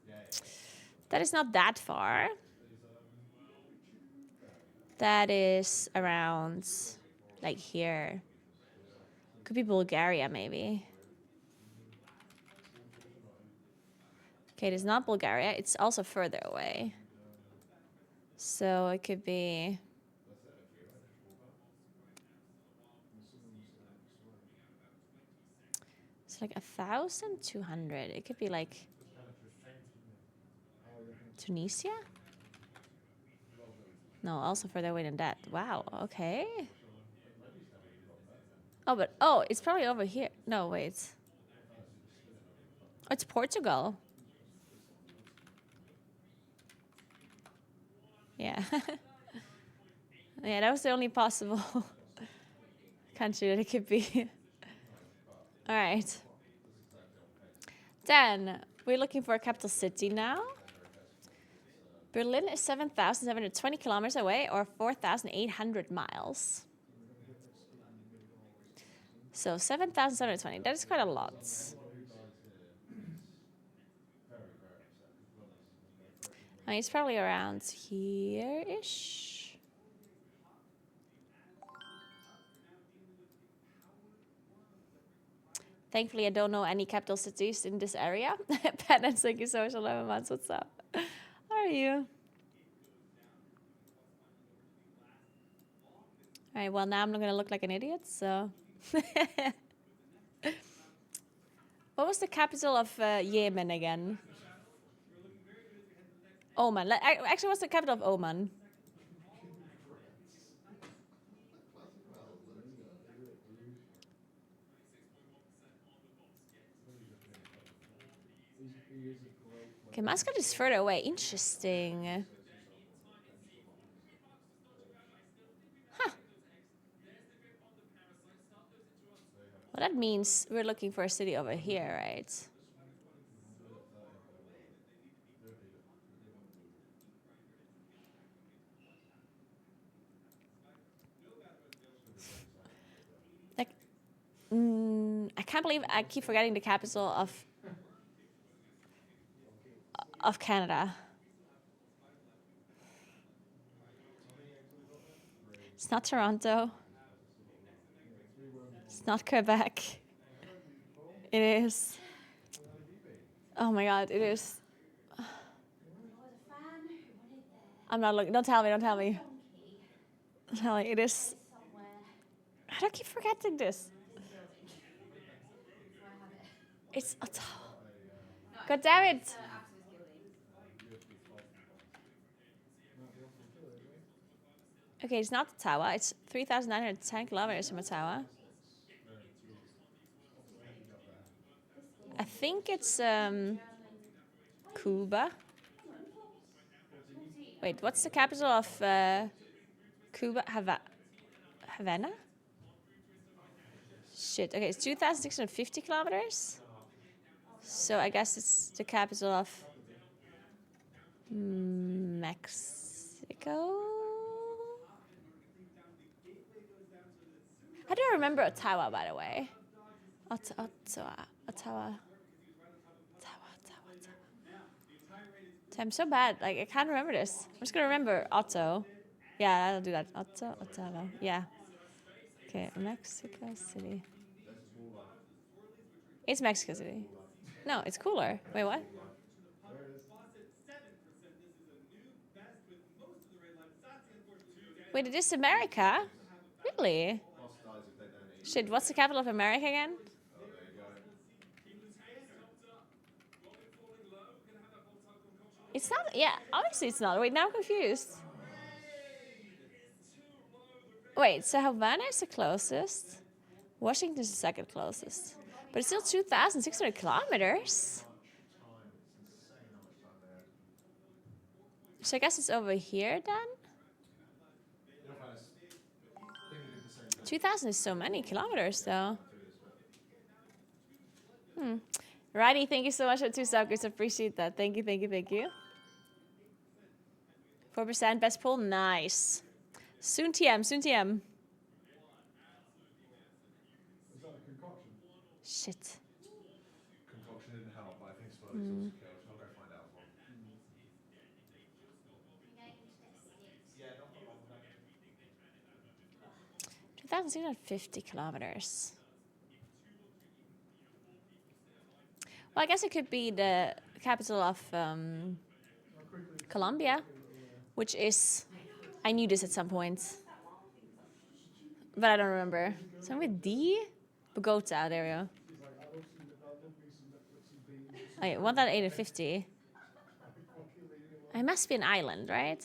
That is not that far. That is around, like here. Could be Bulgaria, maybe. Okay, it is not Bulgaria. It's also further away. So it could be... It's like 1,200. It could be like... Tunisia? No, also further away than that. Wow, okay. Oh, but, oh, it's probably over here. No, wait. Oh, it's Portugal. Yeah. Yeah, that was the only possible country that it could be. All right. Then we're looking for a capital city now. Berlin is 7,720 kilometers away, or 4,800 miles. So 7,720. That is quite a lot. I mean, it's probably around here-ish. Thankfully, I don't know any capital cities in this area. Penance, thank you so much. 11 months. What's up? How are you? All right, well, now I'm not going to look like an idiot, so. What was the capital of Yemen again? Oman. Actually, what's the capital of Oman? Okay, Muscat is further away. Interesting. Huh. Well, that means we're looking for a city over here, right? Like, I can't believe I keep forgetting the capital of Canada. It's not Toronto. It's not Quebec. It is. Oh my God, it is. I'm not looking. Don't tell me. Don't tell me. Don't tell me. It is. How do I keep forgetting this? It's Ottawa. God damn it. Okay, it's not Ottawa. It's 3,910 kilometers from Ottawa. I think it's Cuba. Wait, what's the capital of Cuba? Havana? Shit, okay, it's 2,650 kilometers. So I guess it's the capital of Mexico? How do I remember Ottawa, by the way? Ottawa. I'm so bad. Like, I can't remember this. I'm just gonna remember Otto. Yeah, I'll do that. Ottawa. Yeah. Okay, Mexico City. It's Mexico City. No, it's cooler. Wait, what? Wait, it is America? Really? Shit, what's the capital of America again? Oh, there you go. It's not, yeah, obviously it's not. Wait, now I'm confused. Wait, so Havana is the closest. Washington is the second closest. But it's still 2,600 kilometers. So I guess it's over here then? 2,000 is so many kilometers though. Righty, thank you so much for 2 suckers. Appreciate that. Thank you, thank you, thank you. 4% best pull, nice. Soon TM, soon TM. Is that a concoction? Shit. Concoction didn't help, but I think Spurley's also killed. I'll go find out for him. Yeah, not for long. 2,650 kilometers. Well, I guess it could be the capital of Colombia, which is, I knew this at some point, but I don't remember. Something with D? Bogota, there we go. Oh, yeah, 1,850. It must be an island, right?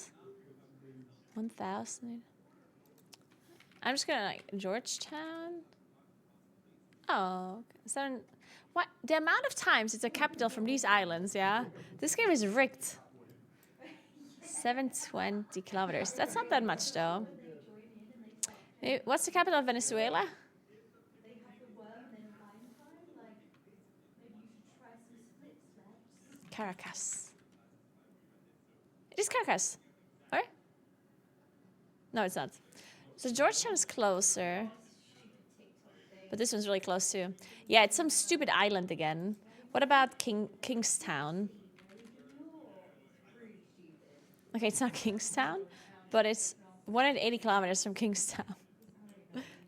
1,000. I'm just gonna like Georgetown. Oh, so what? The amount of times it's a capital from these islands, yeah? This game is rigged. 720 kilometers. That's not that much, though. What's the capital of Venezuela? They have the worm and then fine time. Like, maybe you should try some split slaps. Caracas. It is Caracas. Or? No, it's not. So Georgetown is closer. But this one's really close too. Yeah, it's some stupid island again. What about Kingstown? Okay, it's not Kingstown, but it's 180 kilometers from Kingstown.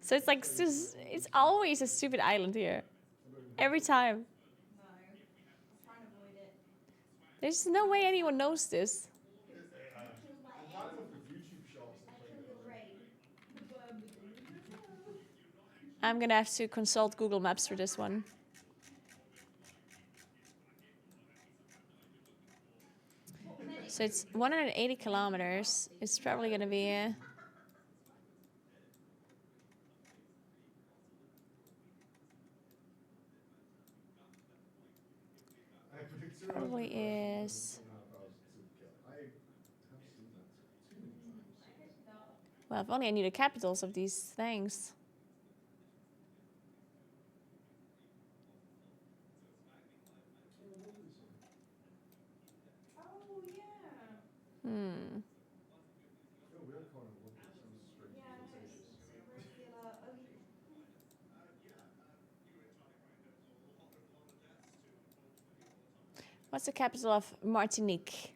So it's like, it's always a stupid island here. Every time. No, I'll try and avoid it. There's no way anyone knows this. Killed by Not eggs. enough with YouTube shorts to I play killed the the brain. The worm with the I'm gonna have to consult Google Maps for this one. So it's 180 kilometers. It's probably gonna be probably is. Well, if only I knew the capitals of these things. Oh, yeah. Hmm. Yeah, I know. It's regular. Oh, What's the capital of Martinique?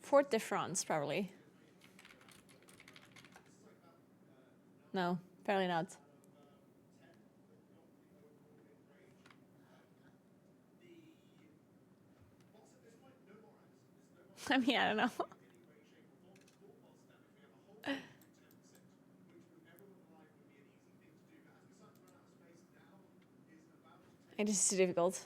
Fort de France, probably. No, apparently not. I mean, I don't know. It is too difficult.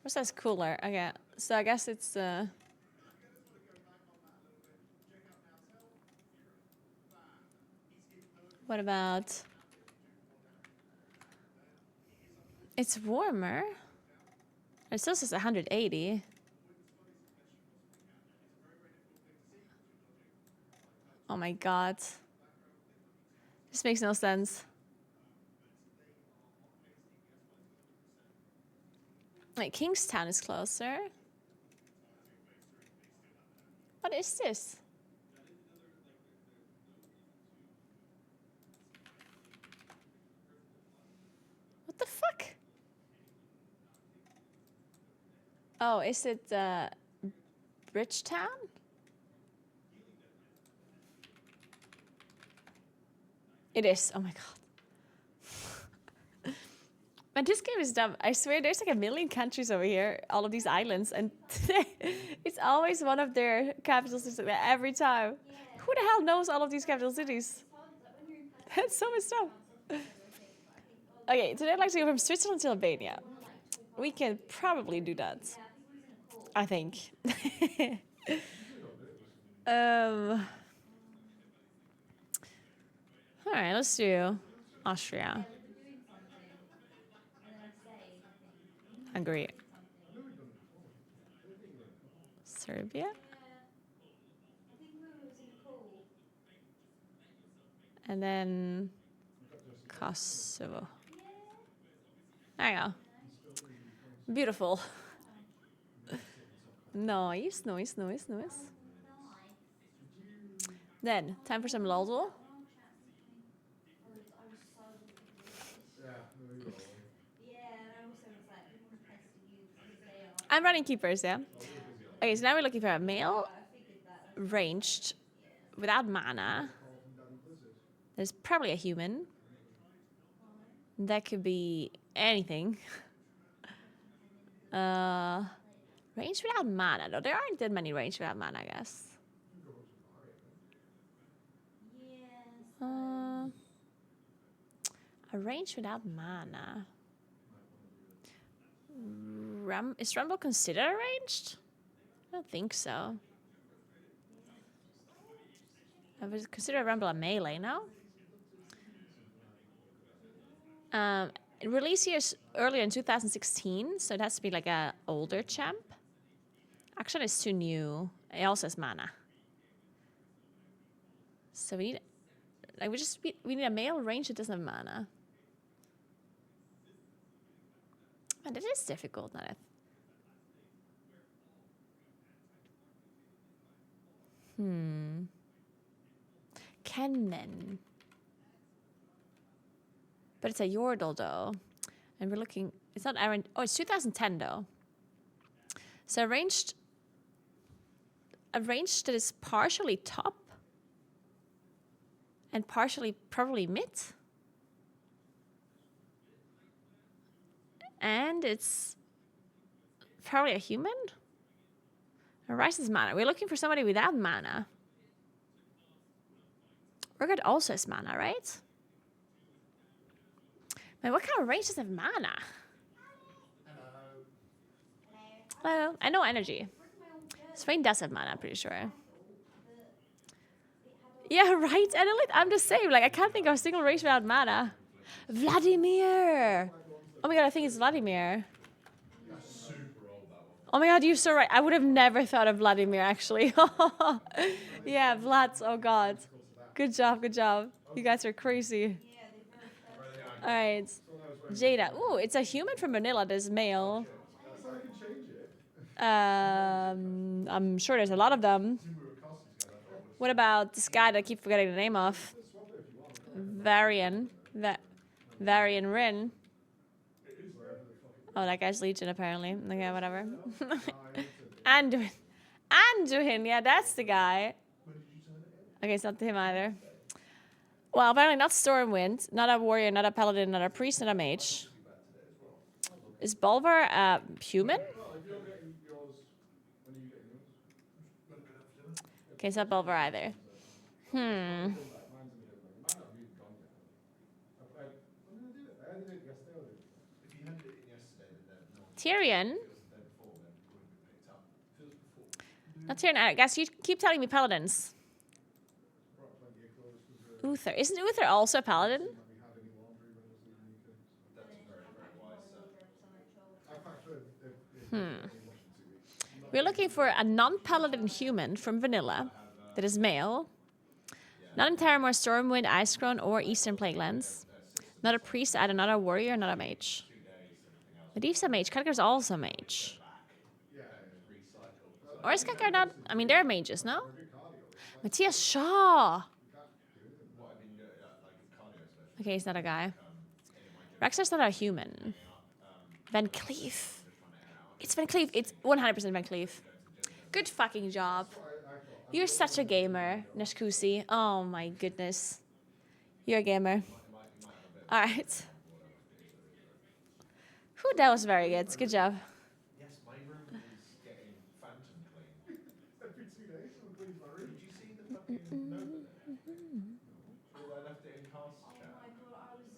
What's that cooler? Okay, so I guess it's what about? It's warmer. It still says 180. Oh my god. This makes no sense. Wait, Kingstown is closer. What is this? What the fuck? Oh, is it Bridgetown? It is. Oh my god. But this game is dumb. I swear there's like a million countries over here, all of these islands, and it's always one of their capital cities every time. yeah. Who the hell knows all of these capital cities? It's hard. Like, when you're in person, That's so messed up. but I think, Okay, today I'd like to go from Switzerland to Albania. We can probably do that. yeah, I think we was in a call. I think. All right, let's do Austria. We're doing something, and then I'd say, I think, Hungary. something. Serbia. Yeah. I think we was in a call. And then Kosovo. There you go. Beautiful. Nice, nice, nice, nice. Then, time for some Lodel. Yeah, and I also was like, we want to pester you because they are. I'm running keepers, yeah? Okay, so now we're looking for a male, I figured that. ranged, without mana. There's probably a human. That could be anything. Range without mana, though. There aren't that many range without mana, I guess. You can go up to Mario, Yes. A range without mana. Is Rumble considered ranged? I don't think so. I would consider Rumble a melee, no? It released years earlier in 2016, so it has to be like a older champ. Action is too new. It also has mana. So we need, like, we need a male range that doesn't have mana. And it is difficult, not it? Kenmen. But it's a Yordle, though. And we're looking... It's not Aaron... Oh, it's 2010, though. So a range that is partially top and partially probably mid. And it's probably a human. And Rice's mana. We're looking for somebody without mana. Urgot also has mana, right? Man, what kind of range does have mana? Hello. I know energy. Swain does have mana, I'm pretty sure. Yeah, right, Annalith? I'm the same. Like, I can't think of a single range without mana. Vladimir! Oh my god, I think it's Vladimir. Oh my god, you're so right. I would have never thought of Vladimir, actually. Yeah, Vlad. Oh god. Good job, good job. You guys are crazy. All right. Jada. Ooh, it's a human from Manila. This male. So I can change it. I'm sure there's a lot of them. What about this guy that I keep forgetting the name of? Varian. Varian Rin. Oh, that guy's Legion, apparently. Okay, whatever. Anduin. Anduin, yeah, that's the guy. Okay, it's not him either. Well, apparently not Stormwind, not a warrior, not a paladin, not a priest, not a mage. Is Bolvar a human? Okay, it's not Bolvar either. Tyrion? Not Tyrion, I guess you keep telling me paladins. Uther. Isn't Uther also a paladin? We're looking for a non-paladin human from Vanilla that is male. Not in Terramore, Stormwind, Icecrown, or Eastern Plaguelands. Not a priest, either not a warrior, not a mage. Medivh's a mage. Khadgar's also a mage. Or is Khadgar not? I mean, they're mages, no? Matthias Shaw. Okay, he's not a guy. Rexar's not a human. Van Cleef. It's Van Cleef. It's 100% Van Cleef. Good fucking job. You're such a gamer, Nashkusi. Oh my goodness. You're a gamer. All right. Whew, that was very good. Good job. Yes, my room is getting phantom clean. Every 2 days, someone cleans my room. Did you see the fucking note in there? Well, I left it in cast Oh chat. my god, I was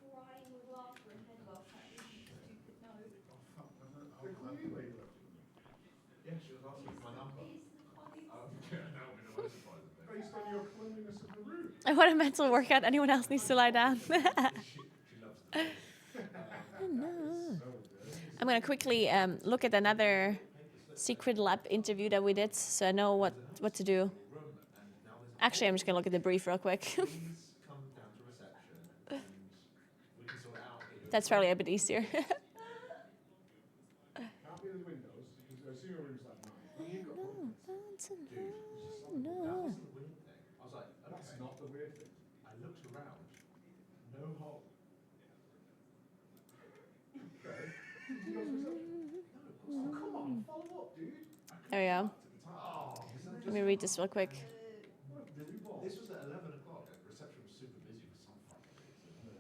crying with laughter in head whilst that stupid note. The cleaning lady left it. Yeah, she was asking for my number. Yeah, that would be the most surprising thing. Based on your cleanliness of the room. I want a mental workout. Anyone else needs to lie down. She loves the I'm going to quickly look at another secret lab interview that we did, so I know what to do. Actually, I'm just going to look at the brief real quick. Please come down to reception and we can sort it out here. That's probably a bit easier. Can't be the windows, because I assume your room's like mine. You've got problems. No. That was the weird thing. I was like, That's okay. not the weird thing. I looked around. No hole. Okay. Did you go to reception? No, of course not. Come on, follow up, dude. There we go. Oh, Let me read this real quick. What a Billy Bob. this was at 11 o'clock. Reception was super busy for some fucking reason. And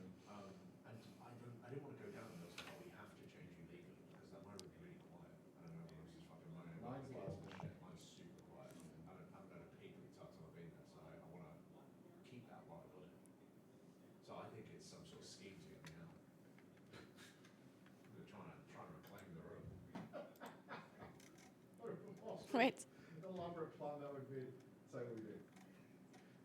I didn't want to go down and they was like, oh, we have to change you legally because that might be really quiet. I don't know what else is some sort of scheme to get me out. They're trying to reclaim the room. Wait. Elaborate plan that would be. Say what we do.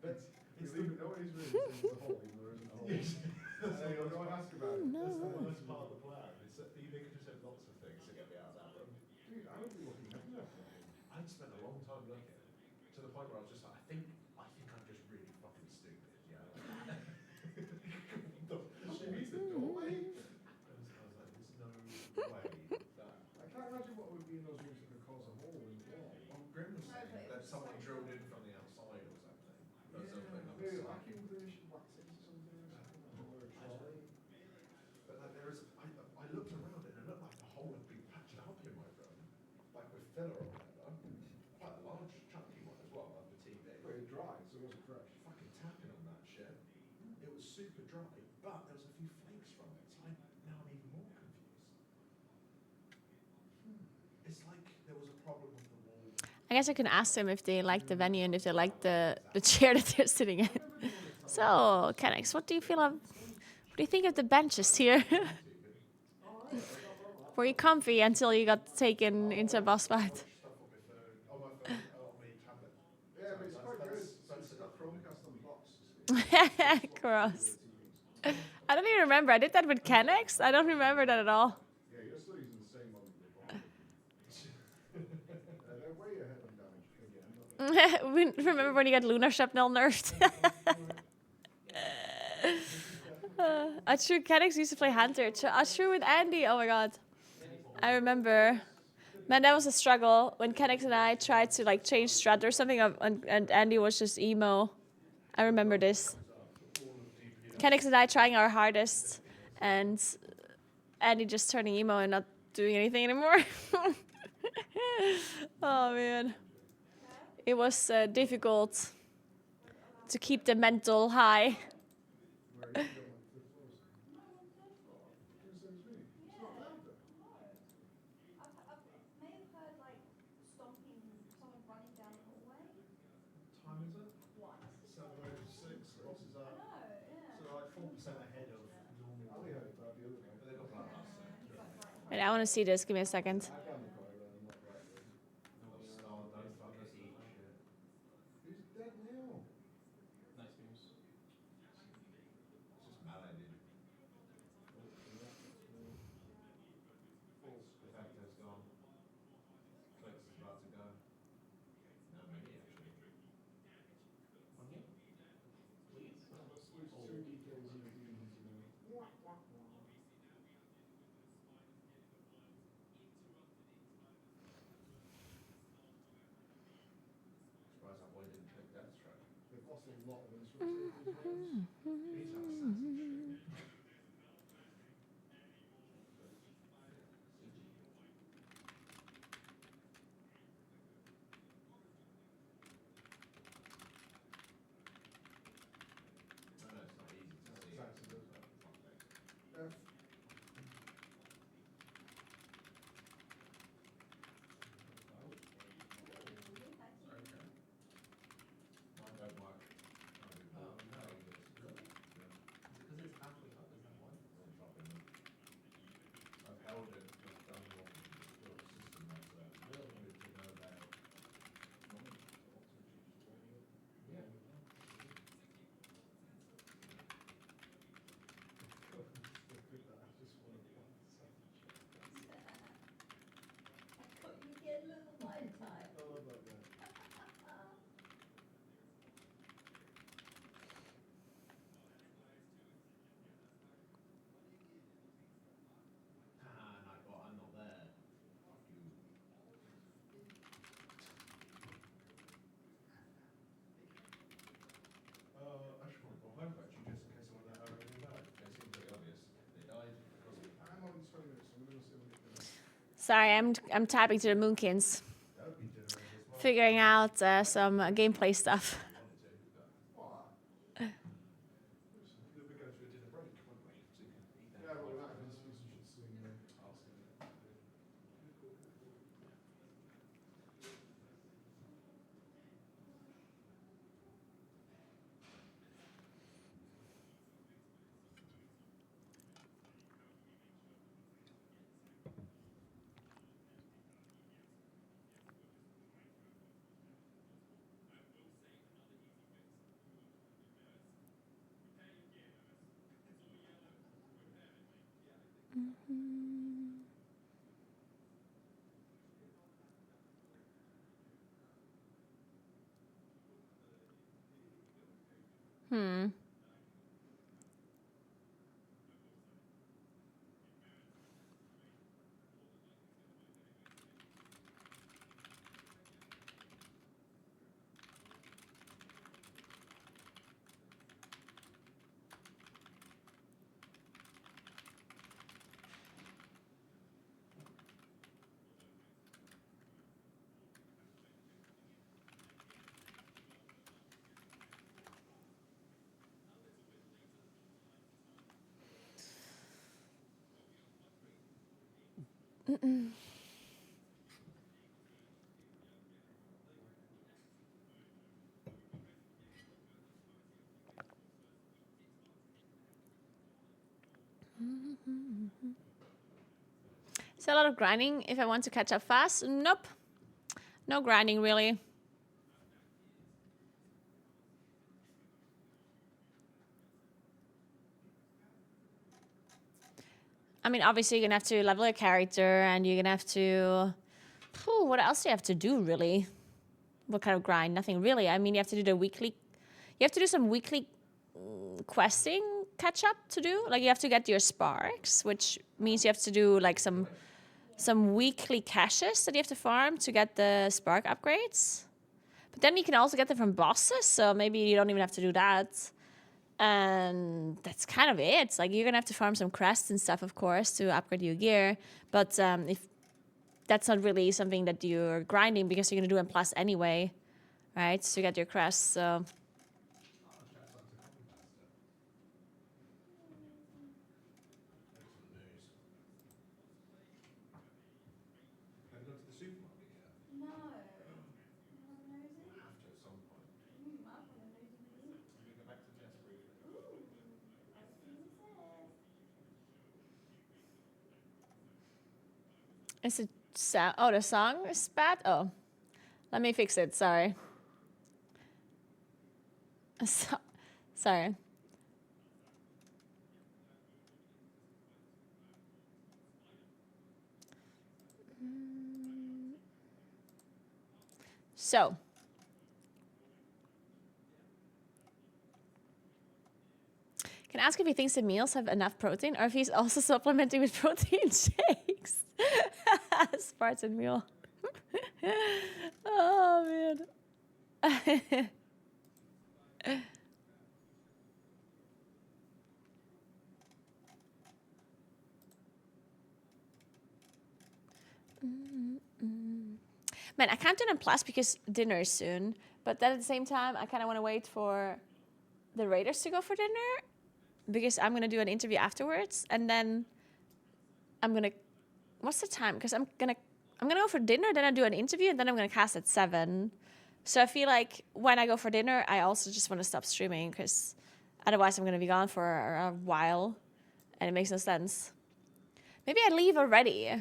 But we leave it, nobody's room, so there's a hole, even though there isn't a hole. Hey, I'll go and ask about it. That's the worst part of the plan. It's that they could just have lots of things to get me out of that room. Dude, I would be looking everywhere for it. I'd spent a long time looking, to the point where I was just like, I think I'm just really fucking stupid, yeah. She needs the doorway. I was like, there's no way that. I can't imagine what would be in those rooms that could cause a hole in the wall. Well, Grim was saying that someone drilled in from the outside or something. Or something on the Maybe a side. vacuum cleaner should wax into something or something. Or a trolley. But like there is, I looked around and it looked like the hole had been patched up in my room, like with filler or whatever. Quite a large chunky one as well, like the TV. But it dried, so it wasn't fresh. Fucking tapping on that shit. It was super dry, but there was a few flakes from it, so now I'm even more confused. It's like there was a problem with the wall. I guess I can ask them if they like the venue and if they like the chair that they're sitting in. So, Kennex, what do you feel of? What do you think of the benches here? Were you comfy until you got taken into a boss fight? Stuff on my phone, on my tablet. Yeah, but it's quite good. That's It's got Chromecast on the box. Gross. I don't even remember. I did that with Kennex. I don't remember that at all. Yeah, you're still using the same one that they bought. They're way ahead on damage again. Remember when you got Lunar Shrapnel nerfed? Atru Kennex used to play Hunter. Atru with Andy. Oh my god. I remember. Man, that was a struggle when Kennex and I tried to like change strat or something, and Andy was just emo. I remember this. Kennex and I trying our hardest, and Andy just turning emo and not doing anything anymore. Oh man. It was difficult to keep the mental high. May have heard like stomping, someone running down the hallway. Time is it? What? 7:06. Ross is I up. know, yeah. So like 4% ahead of normal. Ali heard about the other night. But they got blood last night. Wait, I want to see this. Give me a second. I've done the corridor, I'm not right there. Oh, don't fuck us eat shit. Who's dead now? Nice news. It's just malated. False. Effector's gone. Clicks is about to go. No, maybe actually. On you? Please. Let's lose 2 DKs in a demon today. Surprised that boy didn't click Death Stroke. They've lost a lot of instructors. He's had assassin shit. I know it's not easy to see. Assassin does that. Fuck me. F. Okay. Mine don't work. Oh, no. Really? Yeah. Because it's halfway up, is that why? I'm dropping them. I've held it, but done what the system like that. Really? To no avail. Yeah. You get a little white time. I love that guy. Ah, Nightbot, I'm not there. Fuck you. I should probably go home actually, just in case someone that already died. It seems pretty obvious. They died because of I'm on 20 minutes, so I'm going to see if I can get Sorry, I'm tapping to the Moonkins, that would be generated as well. figuring out some gameplay stuff. We'll be going to a dinner break, won't we? So you can eat that. Yeah, but we're not in this piece, you should see. Ask them. Is there a lot of grinding if I want to catch up fast? Nope. No grinding, really. I mean, obviously, you're going to have to level your character, and you're going to have to... what else do you have to do, really? What kind of grind? Nothing, really. I mean, you have to do the weekly... You have to do some weekly questing catch-up to do. Like, you have to get your sparks, which means you have to do, like, some weekly caches that you have to farm to get the spark upgrades. But then you can also get them from bosses, so maybe you don't even have to do that. And that's kind of it. It's like, you're gonna have to farm some crests and stuff, of course, to upgrade your gear. But if that's not really something that you're grinding, because you're gonna do M+ anyway, right? To get your crests, so... Have you gone to the supermarket yet? No. You want a nosy? I have to at some point. I've got a nosy me. I'm going to go back to Jess briefly. Ooh. As soon as says. Is it... Oh, the song is bad? Oh. Let me fix it, sorry. Sorry. So. Can I ask if he thinks the meals have enough protein, or if he's also supplementing with protein shakes? Spartan meal. Oh, man. Man, I can't do them plus because dinner is soon. But then at the same time, I kind of want to wait for the Raiders to go for dinner, because I'm going to do an interview afterwards. And then I'm going to... What's the time? Because I'm going to go for dinner, then I do an interview, and then I'm going to cast at 7. So I feel like when I go for dinner, I also just want to stop streaming, because otherwise I'm going to be gone for a while, and it makes no sense. Maybe I leave already.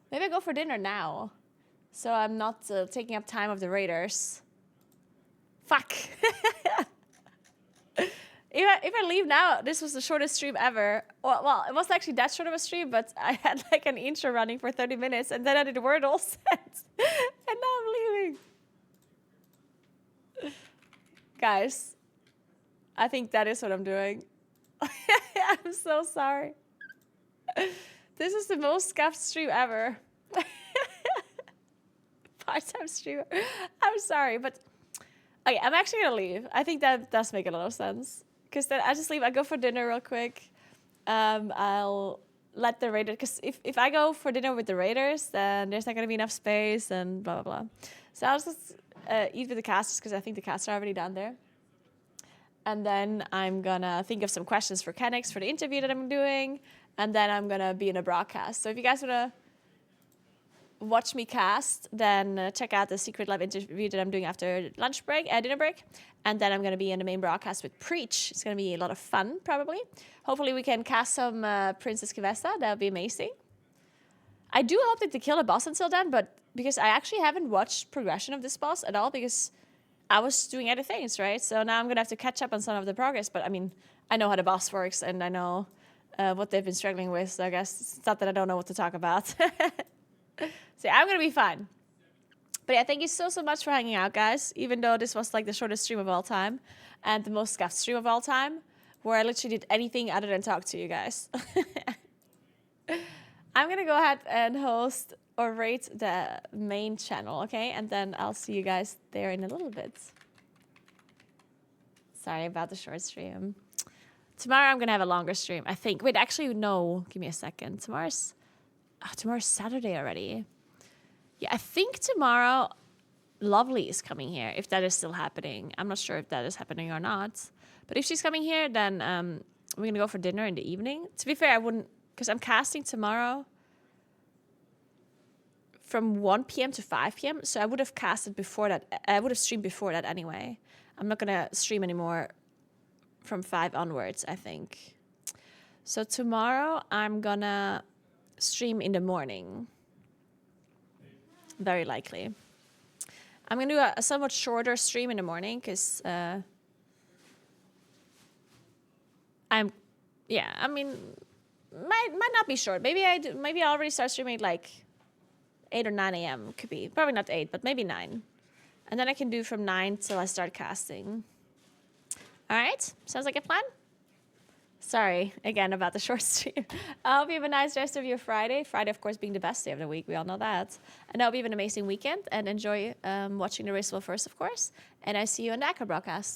Maybe I go for dinner now, so I'm not taking up time of the Raiders. Fuck. If I leave now, this was the shortest stream ever. Well, it wasn't actually that short of a stream, but I had like an intro running for 30 minutes, and then I did Wordle set, and now I'm leaving. Guys, I think that is what I'm doing. I'm so sorry. This is the most scuffed stream ever. Part-time streamer. I'm sorry, but okay, I'm actually gonna leave. I think that does make a lot of sense. Because then I just leave, I go for dinner real quick. I'll let the Raiders, because if I go for dinner with the Raiders, then there's not gonna be enough space and blah, blah, blah. So I'll just eat with the casters, because I think the casters are already down there. And then I'm gonna think of some questions for Kenix for the interview that I'm doing. And then I'm gonna be in a broadcast. So if you guys wanna watch me cast, then check out the Secret Lab interview that I'm doing after lunch break, dinner break. And then I'm going to be in the main broadcast with Preach. It's going to be a lot of fun, probably. Hopefully we can cast some Princess Kivessa. That would be amazing. I do hope that they kill a boss until then, but because I actually haven't watched progression of this boss at all, because I was doing other things, right? So now I'm going to have to catch up on some of the progress. But I mean, I know how the boss works, and I know what they've been struggling with. So I guess it's not that I don't know what to talk about. So I'm going to be fine. But yeah, thank you so much for hanging out, guys. Even though this was like the shortest stream of all time and the most scuffed stream of all time, where I literally did anything other than talk to you guys. I'm gonna go ahead and host or rate the main channel, okay? And then I'll see you guys there in a little bit. Sorry about the short stream. Tomorrow I'm gonna have a longer stream, I think. Wait, actually, no. Give me a second. Tomorrow's Saturday already. Yeah, I think tomorrow Lovely is coming here, if that is still happening. I'm not sure if that is happening or not. But if she's coming here, then we're going to go for dinner in the evening. To be fair, I wouldn't, because I'm casting tomorrow from 1 p.m. to 5 p.m. So I would have casted before that. I would have streamed before that anyway. I'm not going to stream anymore from 5 onwards, I think. So tomorrow I'm going to stream in the morning. Very likely. I'm going to do a somewhat shorter stream in the morning because I mean, might not be short. Maybe maybe I'll already start streaming at like 8 or 9 a.m. Could be. Probably not 8, but maybe 9. And then I can do from 9 till I start casting. All right? Sounds like a plan? Sorry, again, about the short stream. I hope you have a nice rest of your Friday. Friday, of course, being the best day of the week. We all know that. And I hope you have an amazing weekend and enjoy watching the race well first, of course. And I see you on the Accra broadcast.